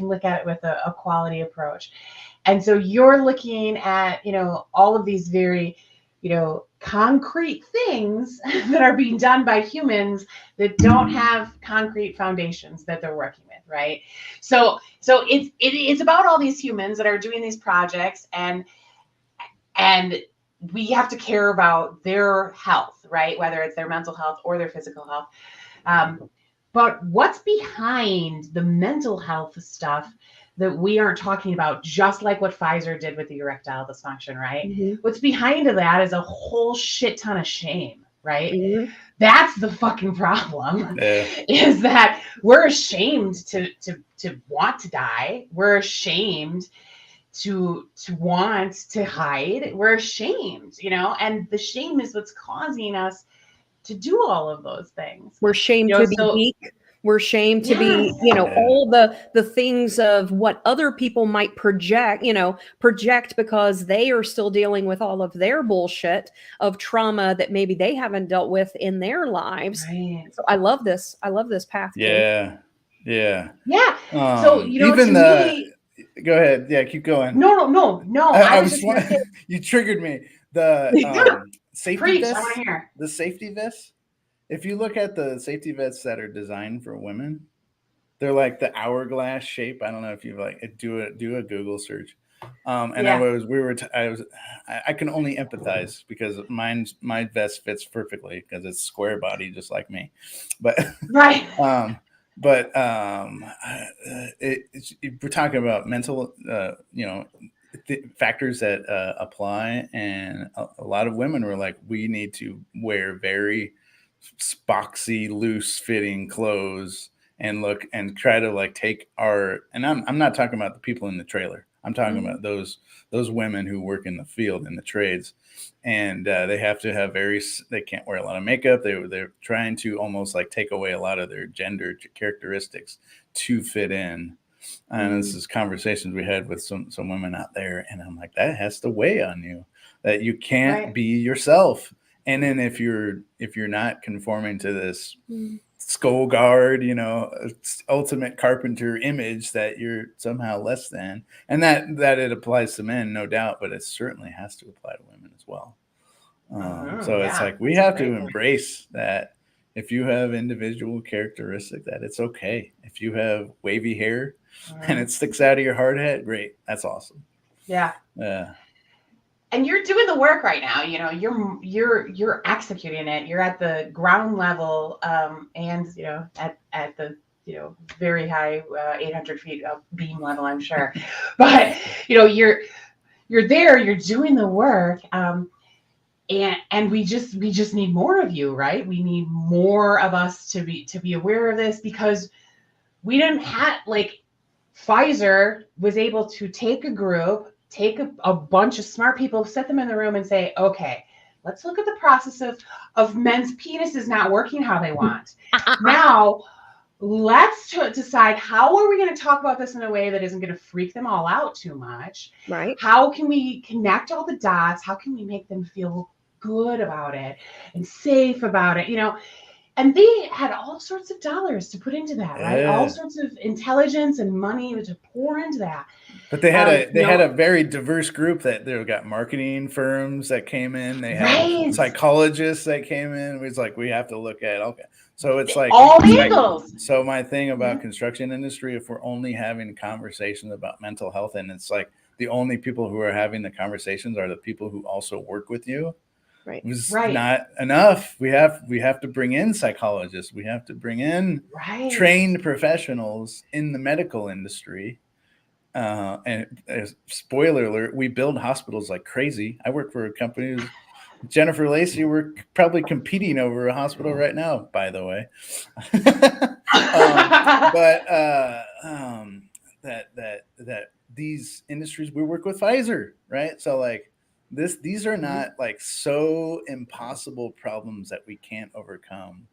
look at it with a quality approach. And so you're looking at, all of these very, concrete things that are being done by humans that don't have concrete foundations that they're working with, right? So it's about all these humans that are doing these projects, and we have to care about their health, right? Whether it's their mental health or their physical health. But what's behind the mental health stuff that we aren't talking about, just like what Pfizer did with the erectile dysfunction, right? Mm-hmm. What's behind that is a whole shit ton of shame, right? Mm-hmm. That's the fucking problem, is that we're ashamed to want to die. We're ashamed to want to hide. We're ashamed, and the shame is what's causing us to do all of those things. We're shamed to be weak. We're shamed to be, all the things of what other people might project because they are still dealing with all of their bullshit of trauma that maybe they haven't dealt with in their lives. Right. So I love this path. Yeah. Yeah. Yeah. So, Even to me, go ahead. Yeah, keep going. no. I was just going to say, you triggered me. The safety preach. I want vests, to hear. the safety vests. If you look at the safety vests that are designed for women, they're like the hourglass shape. I don't know if you do a Google search. And Yeah. I can only empathize because my vest fits perfectly because it's square body just like me, but Right. We're talking about mental, factors that apply, and a lot of women were like, we need to wear very boxy, loose fitting clothes and look and try to like take our, and I'm not talking about the people in the trailer. I'm talking about those women who work in the field, in the trades, and they have to have they can't wear a lot of makeup. They're trying to almost like take away a lot of their gender characteristics to fit in. And this is conversations we had with some women out there, and I'm like, that has to weigh on you, that you can't be yourself. And then if you're not conforming to this skull guard, ultimate carpenter image, that you're somehow less than, and that it applies to men, no doubt, but it certainly has to apply to women as well. So it's like we have to embrace that. If you have individual characteristic, that it's okay. If you have wavy hair and it sticks out of your hard hat, great. That's awesome. Yeah. Yeah. And you're doing the work right now. You're executing it. You're at the ground level, and at the very high 800 feet of beam level, I'm sure. But you're there. You're doing the work. And we just need more of you, right? We need more of us to be aware of this, because we didn't have, like, Pfizer was able to take a group, take a bunch of smart people, set them in the room and say, okay, let's look at the process of men's penises not working how they want. Now, let's decide how are we going to talk about this in a way that isn't going to freak them all out too much. Right. How can we connect all the dots? How can we make them feel good about it and safe about it? And they had all sorts of dollars to put into that, right? All sorts of intelligence and money to pour into that. But they had a very diverse group. That they got marketing firms that came in. They had psychologists that came in. It was like, we have to look at, okay. So it's like all angles. So my thing about construction industry, if we're only having conversations about mental health, and it's like the only people who are having the conversations are the people who also work with you. Right. It's not enough. We have to bring in psychologists. We have to bring in trained professionals in the medical industry. And spoiler alert, we build hospitals like crazy. I work for a company, Jennifer Lacey. We're probably competing over a hospital right now, by the way. That these industries, we work with Pfizer, right? So like, these are not like so impossible problems that we can't overcome.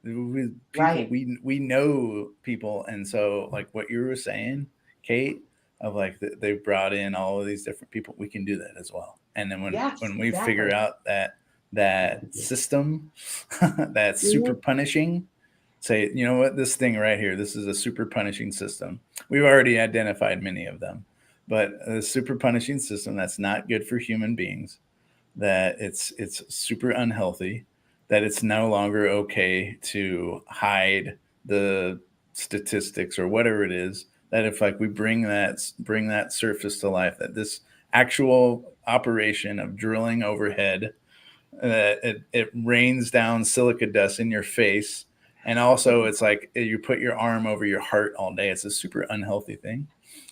We know people, and so like what you were saying, Cate, of like they brought in all of these different people, we can do that as well. And then when we figure out that system that's super punishing, say, you know what, this thing right here, this is a super punishing system. We've already identified many of them. But a super punishing system that's not good for human beings, that it's super unhealthy, that it's no longer okay to hide the statistics or whatever it is, that if like we bring that surface to life, that this actual operation of drilling overhead, it rains down silica dust in your face, and also it's like you put your arm over your heart all day. It's a super unhealthy thing.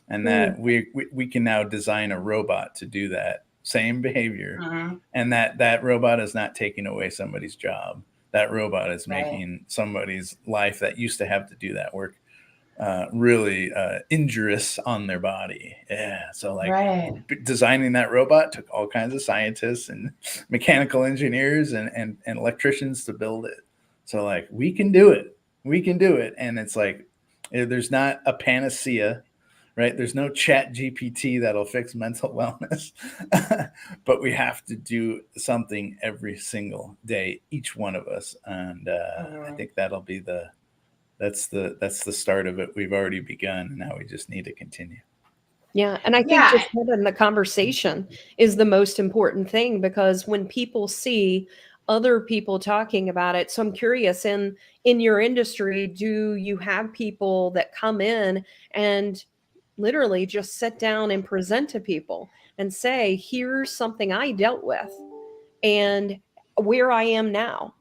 And that we can now design a robot to do that same behavior. And that robot is not taking away somebody's job. That robot is making somebody's life that used to have to do that work really injurious on their body. Yeah. So like designing that robot took all kinds of scientists and mechanical engineers and electricians to build it. So like, we can do it. And it's like, there's not a panacea. Right? There's no Chat GPT that'll fix mental wellness, but we have to do something every single day, each one of us. And I think that'll be that's the start of it. We've already begun, and now we just need to continue. Yeah. And I think just having the conversation is the most important thing, because when people see other people talking about it, so I'm curious, in your industry, do you have people that come in and literally just sit down and present to people and say, here's something I dealt with and where I am now?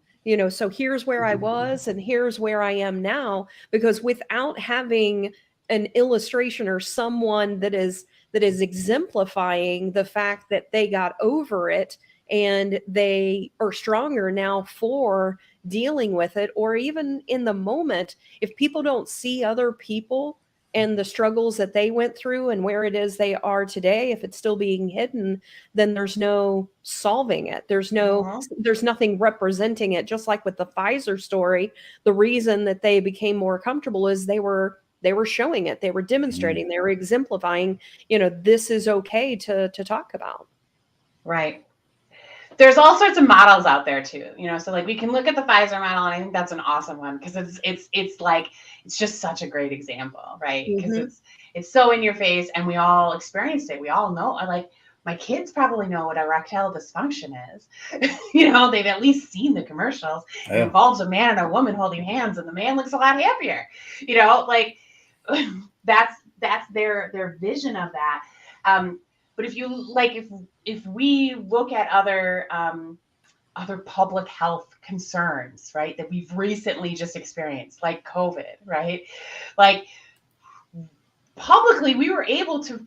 So here's where I was and here's where I am now. Because without having an illustration or someone that is exemplifying the fact that they got over it and they are stronger now for dealing with it, or even in the moment, if people don't see other people and the struggles that they went through and where it is they are today, if it's still being hidden, then there's no solving it. There's nothing representing it. Just like with the Pfizer story, the reason that they became more comfortable is they were showing it, they were demonstrating, they were exemplifying, this is okay to talk about. Right. There's all sorts of models out there too, so like we can look at the Pfizer model, and I think that's an awesome one, because it's just such a great example, right? Because it's so in your face, and we all experienced it. We all know, like my kids probably know what erectile dysfunction is. They've at least seen the commercials. It involves a man and a woman holding hands, and the man looks a lot happier. Like that's their vision of that. But if you like, if we look at other public health concerns, right, that we've recently just experienced, like COVID, right, like publicly we were able to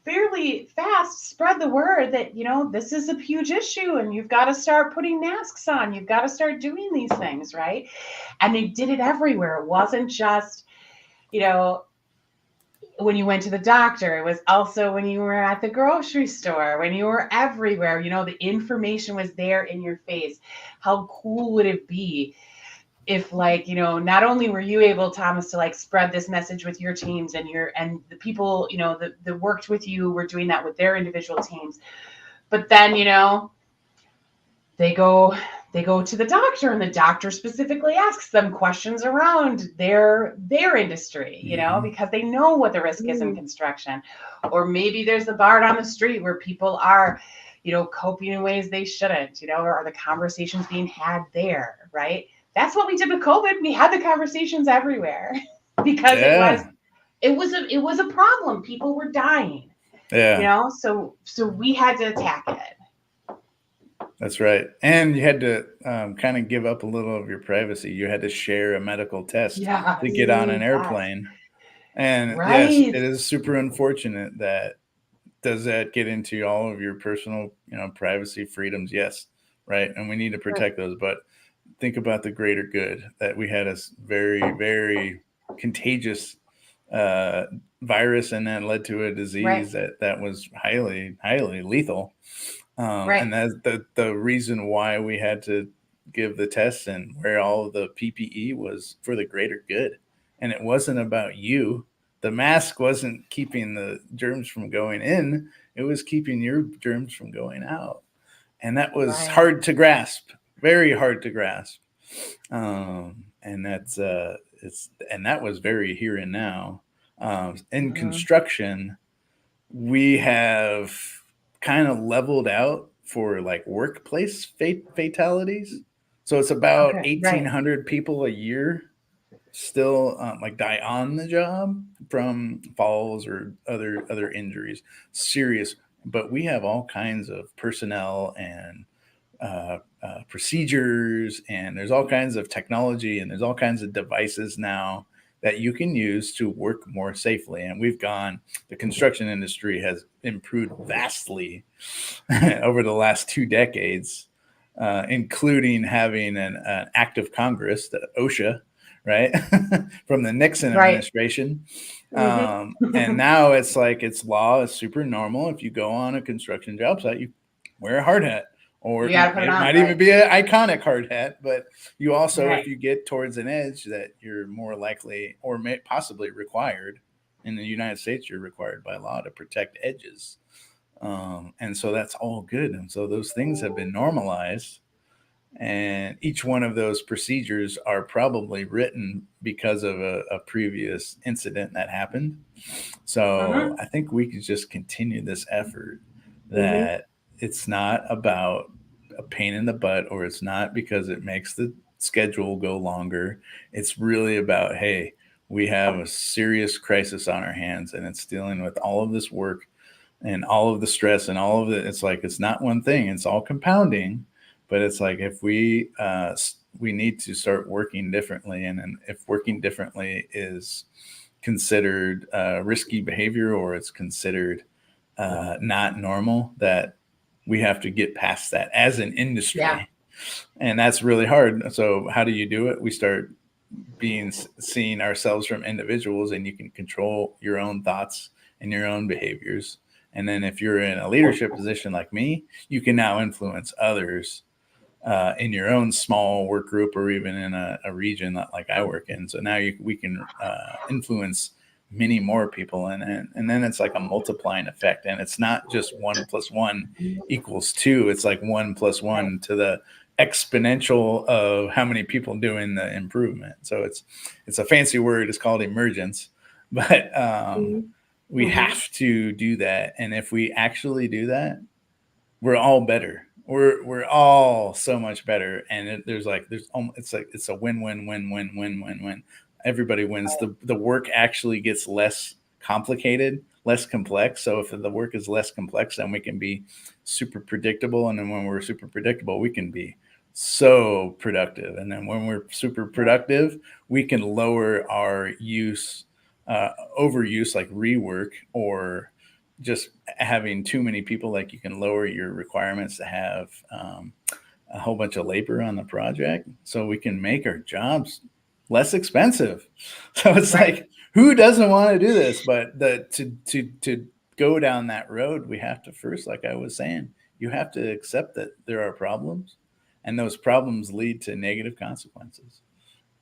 fairly fast spread the word that this is a huge issue, and you've got to start putting masks on, you've got to start doing these things, right? And they did it everywhere. It wasn't just when you went to the doctor, it was also when you were at the grocery store, when you were everywhere, the information was there in your face. How cool would it be if, like, not only were you able, Thomas, to like spread this message with your teams, and the people, that worked with you were doing that with their individual teams, but then, they go to the doctor, and the doctor specifically asks them questions around their industry, because they know what the risk is in construction. Or maybe there's a bar down the street where people are, coping in ways they shouldn't, or are the conversations being had there, right? That's what we did with COVID. We had the conversations everywhere because it was a problem. People were dying. Yeah. So we had to attack it. That's right. And you had to kind of give up a little of your privacy. You had to share a medical test to get on an airplane. And yes, it is super unfortunate that does that get into all of your personal, privacy freedoms? Yes. Right. And we need to protect those. But think about the greater good, that we had a very, very contagious virus, and that led to a disease that was highly, highly lethal. And that's the reason why we had to give the tests and wear all of the PPE was for the greater good. And it wasn't about you. The mask wasn't keeping the germs from going in. It was keeping your germs from going out. And that was hard to grasp, very hard to grasp. And that's that was very here and now. In construction, we have kind of leveled out for like workplace fatalities. So it's about 1,800 people a year still like die on the job from falls or other injuries, serious. But we have all kinds of personnel and procedures, and there's all kinds of technology, and there's all kinds of devices now that you can use to work more safely. And the construction industry has improved vastly over the last 2 decades, including having an act of Congress, the OSHA, right, from the Nixon administration. And now it's like it's law, it's super normal. If you go on a construction job site, you wear a hard hat. Or it might even be an iconic hard hat, but you also, if you get towards an edge, that you're more likely or possibly required. In the United States, you're required by law to protect edges. And so that's all good. And so those things have been normalized. And each one of those procedures are probably written because of a previous incident that happened. So I think we could just continue this effort that it's not about a pain in the butt, or it's not because it makes the schedule go longer. It's really about, hey, we have a serious crisis on our hands, and it's dealing with all of this work and all of the stress and all of it. It's like, it's not one thing, it's all compounding. But it's like, if we need to start working differently, and if working differently is considered risky behavior, or it's considered not normal, that we have to get past that as an industry. Yeah. And that's really hard. So how do you do it? We start seeing ourselves from individuals, and you can control your own thoughts and your own behaviors. And then if you're in a leadership position like me, you can now influence others in your own small work group, or even in a region like I work in. So now we can influence many more people, and then it's like a multiplying effect. And it's not just 1 + 1 = 2. It's like 1 + 1 to the exponential of how many people doing the improvement. So it's a fancy word. It's called emergence, but we have to do that. And if we actually do that, we're all better. We're all so much better. And it's a win-win-win-win-win-win-win. Everybody wins. The work actually gets less complicated, less complex. So if the work is less complex, then we can be super predictable. And then when we're super predictable, we can be so productive. And then when we're super productive, we can lower our overuse, like rework, or just having too many people. Like, you can lower your requirements to have a whole bunch of labor on the project, so we can make our jobs less expensive. So it's like, who doesn't want to do this? But to go down that road, we have to first, like I was saying, you have to accept that there are problems, and those problems lead to negative consequences.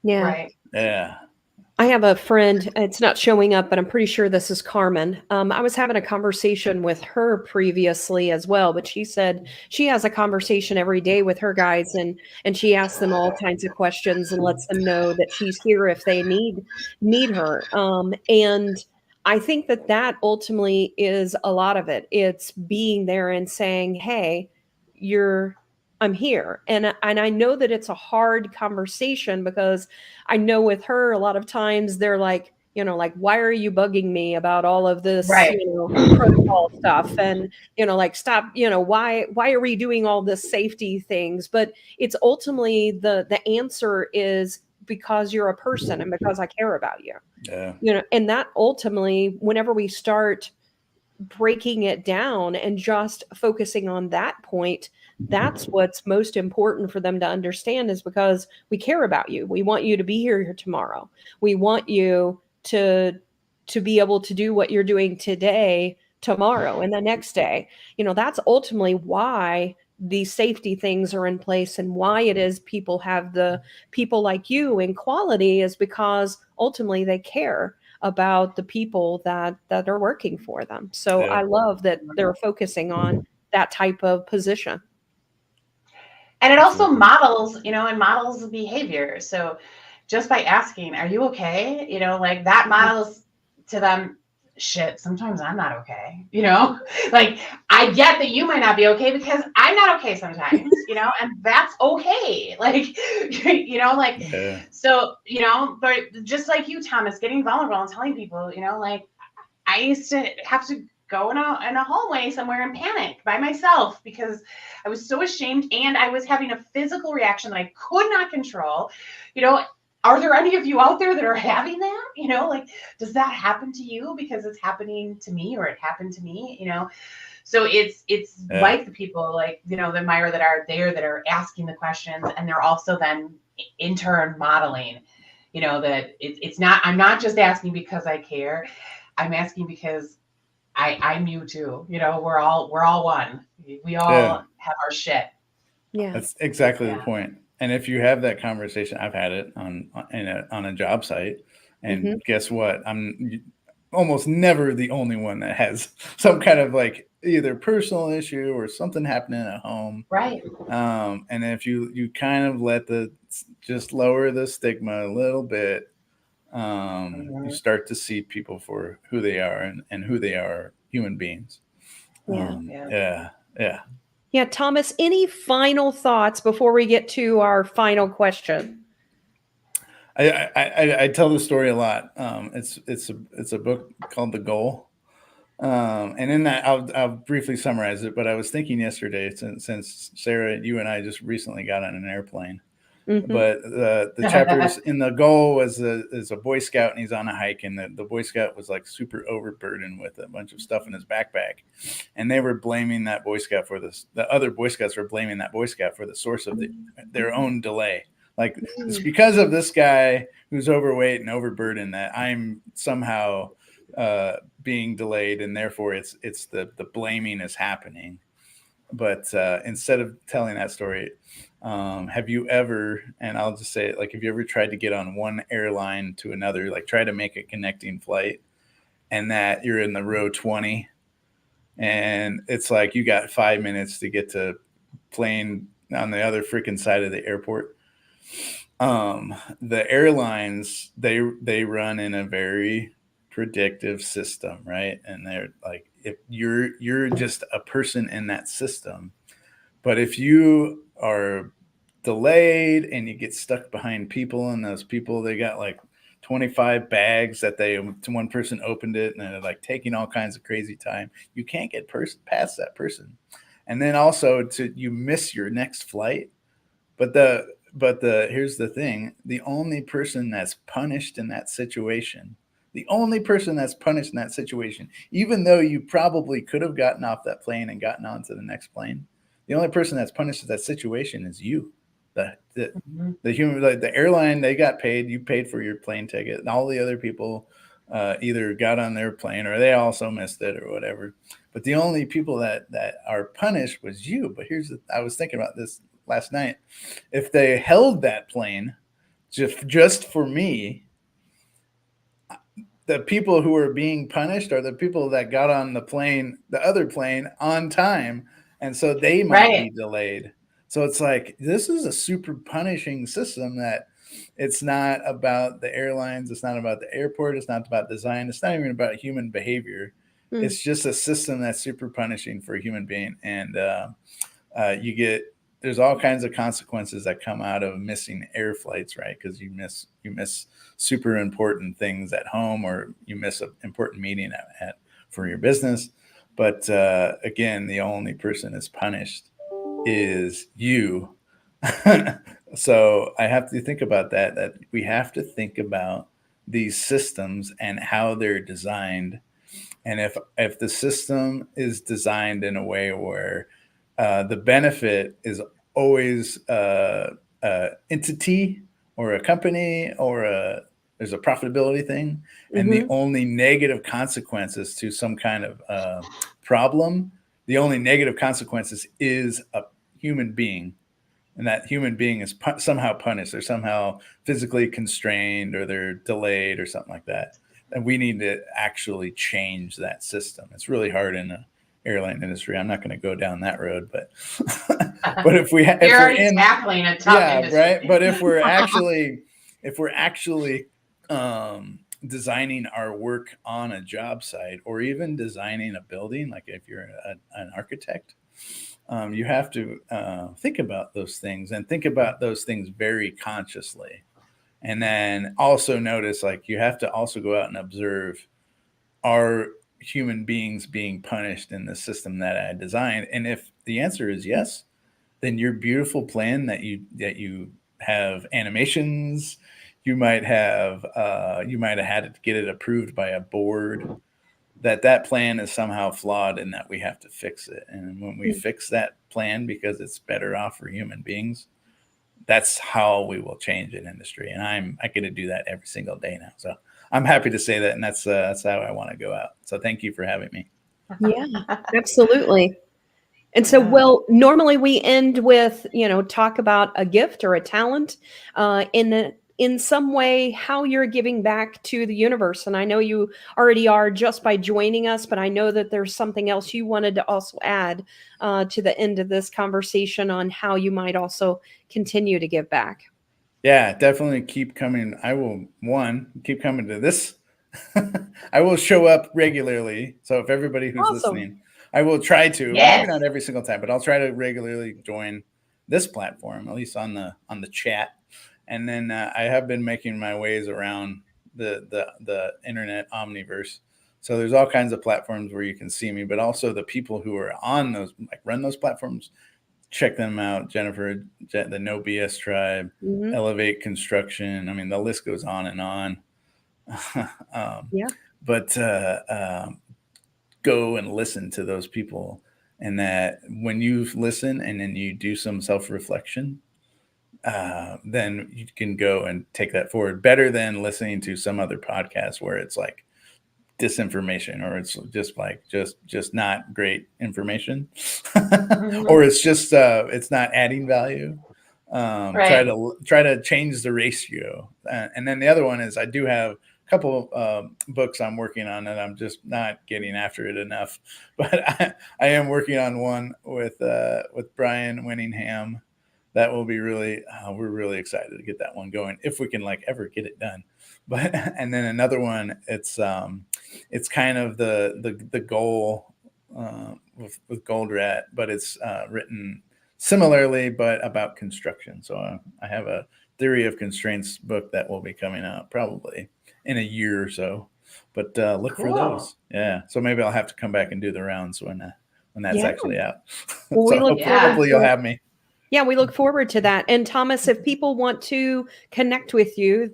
Yeah. Right. Yeah. I have a friend, it's not showing up, but I'm pretty sure this is Carmen. I was having a conversation with her previously as well, but she said she has a conversation every day with her guys, and she asks them all kinds of questions and lets them know that she's here if they need her. And I think that ultimately is a lot of it. It's being there and saying, hey, I'm here. And I know that it's a hard conversation, because I know with her, a lot of times they're like, like, why are you bugging me about all of this, protocol stuff? And, like, stop, why are we doing all this safety things? But it's ultimately the answer is because you're a person, and because I care about you. Yeah. And that ultimately, whenever we start breaking it down and just focusing on that point, that's what's most important for them to understand, is because we care about you. We want you to be here tomorrow. We want you to be able to do what you're doing today, tomorrow, and the next day. That's ultimately why these safety things are in place, and why it is people have the people like you in quality, is because ultimately they care about the people that are working for them. So I love that they're focusing on that type of position. And it also models behavior. So just by asking, are you okay? Like, that models to them, shit, sometimes I'm not okay. Like, I get that you might not be okay, because I'm not okay sometimes, and that's okay. Like, so, but just like you, Thomas, getting vulnerable and telling people, like, I used to have to go in a hallway somewhere and panic by myself, because I was so ashamed, and I was having a physical reaction that I could not control. Are there any of you out there that are having that? Like, does that happen to you because it's happening to me, or it happened to me? So it's like the people, like, the Myra, that are there, that are asking the questions, and they're also then in turn modeling, that it's not, I'm not just asking because I care. I'm asking because I'm you too. We're all one. We all have our shit. Yeah, that's exactly the point. And if you have that conversation, I've had it on a job site, and guess what? I'm almost never the only one that has some kind of, like, either personal issue or something happening at home. Right. And if you kind of just lower the stigma a little bit, you start to see people for who they are and who they are, human beings. Yeah. Yeah, Thomas, any final thoughts before we get to our final question? I tell the story a lot. It's a book called The Goal. And in that, I'll briefly summarize it. But I was thinking yesterday, since Sarah, you and I just recently got on an airplane. Mm-hmm. But the chapters in The Goal is a Boy Scout, and he's on a hike, and the Boy Scout was like super overburdened with a bunch of stuff in his backpack, and they were blaming that Boy Scout for this. The other Boy Scouts were blaming that Boy Scout for the source of their own delay. Like, it's because of this guy who's overweight and overburdened that I'm somehow being delayed, and therefore it's the blaming is happening. But instead of telling that story, have you ever, and I'll just say it, like, have you ever tried to get on one airline to another, like try to make a connecting flight, and that you're in the row 20, and it's like you got 5 minutes to get to plane on the other freaking side of the airport? The airlines, they run in a very predictive system, right? And they're like, if you're just a person in that system, but if you are delayed and you get stuck behind people, and those people, they got like 25 bags that one person opened it, and they're like taking all kinds of crazy time, you can't get past that person. And then also you miss your next flight. But here's the thing, the only person that's punished in that situation, even though you probably could have gotten off that plane and gotten onto the next plane, the only person that's punished in that situation is you. The human, like the airline, they got paid, you paid for your plane ticket, and all the other people either got on their plane or they also missed it or whatever. But the only people that are punished was you. But I was thinking about this last night. If they held that plane just for me, the people who are being punished are the people that got on the other plane on time, and so they might be delayed. So it's like, this is a super punishing system that it's not about the airlines, it's not about the airport, it's not about design, it's not even about human behavior. It's just a system that's super punishing for a human being. And there's all kinds of consequences that come out of missing air flights, right? Because you miss super important things at home, or you miss an important meeting for your business. But again, the only person that's punished is you. So I have to think about that we have to think about these systems and how they're designed. And if the system is designed in a way where the benefit is always entity or a company, or there's a profitability thing, and the only negative consequences to some kind of problem, the only negative consequences is a human being, and that human being is somehow punished, they're somehow physically constrained, or they're delayed or something like that. And we need to actually change that system. It's really hard in the airline industry. I'm not going to go down that road, but if we're tackling a tough industry, right? But if we're actually designing our work on a job site, or even designing a building, like if you're an architect, you have to think about those things, and think about those things very consciously. And then also notice, like, you have to also go out and observe, are human beings being punished in the system that I designed? And if the answer is yes, then your beautiful plan that you have animations, you might have had to get it approved by a board, that plan is somehow flawed, and that we have to fix it. And when we fix that plan because it's better off for human beings, that's how we will change an industry. And I get to do that every single day now. So I'm happy to say that. And that's how I want to go out. So thank you for having me. Yeah, absolutely. And so, well, normally we end with, talk about a gift or a talent. In in some way how you're giving back to the universe. And I know you already are just by joining us, but I know that there's something else you wanted to also add to the end of this conversation on how you might also continue to give back. Yeah, definitely keep coming. I will, keep coming to this. I will show up regularly. So if everybody who's listening, I will try to, maybe not every single time, but I'll try to regularly join this platform, at least on the chat. And then I have been making my ways around the internet omniverse. So there's all kinds of platforms where you can see me, but also the people who are on those, like run those platforms, check them out. Jennifer, the No BS Tribe, Elevate Construction. I mean, the list goes on and on. But go and listen to those people. And that when you listen and then you do some self-reflection, then you can go and take that forward better than listening to some other podcast where it's like disinformation, or it's just like just not great information, or it's just it's not adding value. Try to change the ratio. And then the other one is I do have a couple books I'm working on, and I'm just not getting after it enough. But I am working on one with Brian Winningham. That will be really, we're really excited to get that one going if we can like ever get it done. But and then another one, it's kind of the goal with Goldratt, but it's written similarly, but about construction. So I have a theory of constraints book that will be coming out probably in a year or so. But look for those. Yeah. So maybe I'll have to come back and do the rounds when that's actually out. Well, so hopefully you'll have me. Yeah, we look forward to that. And Thomas, if people want to connect with you,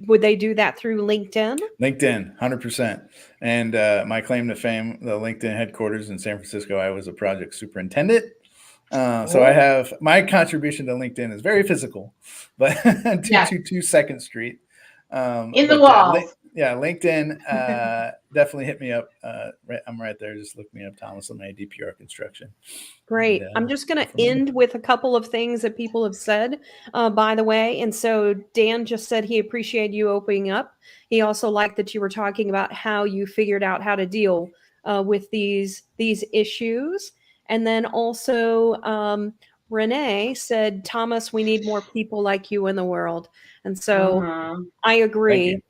would they do that through LinkedIn? LinkedIn, 100%. And my claim to fame, the LinkedIn headquarters in San Francisco, I was a project superintendent. So I have, my contribution to LinkedIn is very physical, but 222 2nd Street. In the walls. LinkedIn, definitely hit me up. I'm right there. Just look me up, Thomas LaMay, DPR Construction. Great. And, I'm just going to end with a couple of things that people have said, by the way. And so Dan just said he appreciated you opening up. He also liked that you were talking about how you figured out how to deal with these issues. And then also Renee said, Thomas, we need more people like you in the world. And so I agree.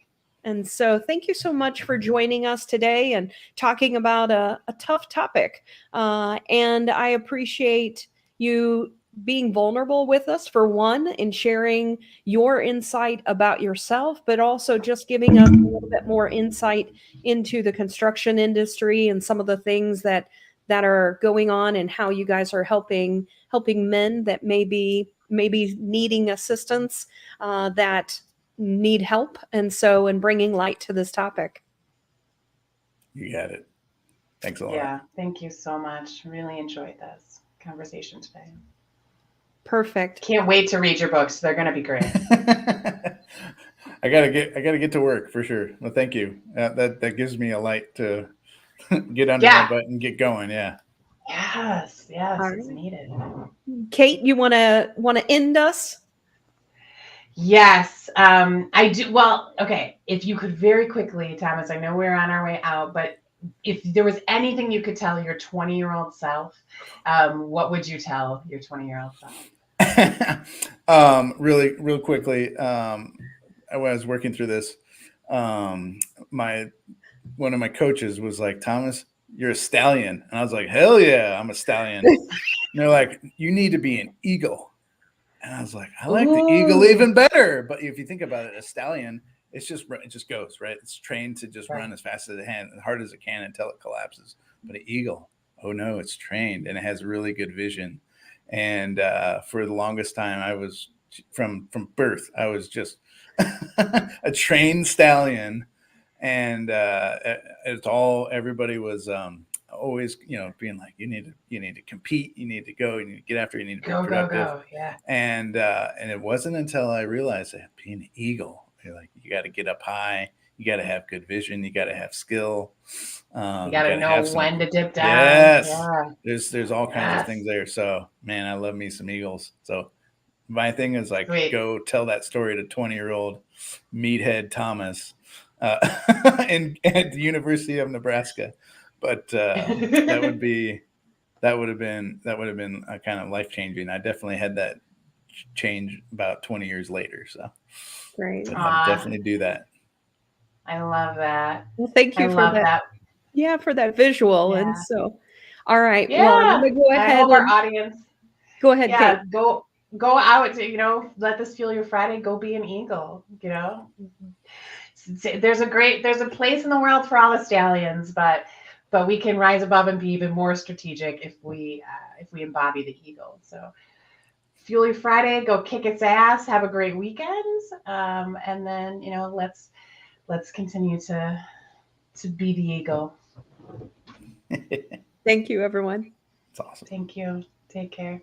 And so thank you so much for joining us today and talking about a tough topic. And I appreciate you being vulnerable with us, for one, and sharing your insight about yourself, but also just giving us a little bit more insight into the construction industry and some of the things that are going on and how you guys are helping men that may be needing assistance, that need help, and bringing light to this topic. You got it. Thanks a lot. Yeah, thank you so much. Really enjoyed this conversation today. Perfect. Can't wait to read your books. They're going to be great. I gotta get to work for sure. Well, thank you. That gives me a light to get under my butt and get going. Yeah. Yes, it's needed. Cate, you want to end us? Yes, I do. Well, okay. If you could very quickly, Thomas, I know we're on our way out, but if there was anything you could tell your 20-year-old self, what would you tell your 20-year-old self? Real quickly, I was working through this. One of my coaches was like, Thomas, you're a stallion. And I was like, hell yeah, I'm a stallion. And they're like, you need to be an eagle. And I was like, I like the eagle even better. But if you think about it, a stallion, it just goes, right? It's trained to just run as fast as it can, as hard as it can until it collapses. But an eagle, oh no, it's trained and it has really good vision. And for the longest time, I was from birth, I was just a trained stallion. And it's all, everybody was always, being like, you need to compete, you need to go, you need to get after, you need to be productive. Go. Yeah. And it wasn't until I realized that being an eagle, you got to get up high, you got to have good vision, you got to have skill. You got to know when to dip down. Yes. Yeah. There's all kinds of things there. So man, I love me some eagles. So My thing is like, go tell that story to 20-year-old meathead Thomas at the University of Nebraska. But that would have been a kind of life-changing. I definitely had that change about 20 years later. So great. I'll definitely do that. I love that. Well, thank you for that. Yeah, for that visual. And so, all right. Yeah. Well, I'm going to go ahead. I hope our audience. Go ahead, Cate. Go out to, let this fuel your Friday. Go be an eagle, There's a place in the world for all the stallions, but we can rise above and be even more strategic if we embody the eagle. So fuel your Friday, go kick its ass, have a great weekend. And then, let's continue to be the eagle. Thank you, everyone. It's awesome. Thank you. Take care.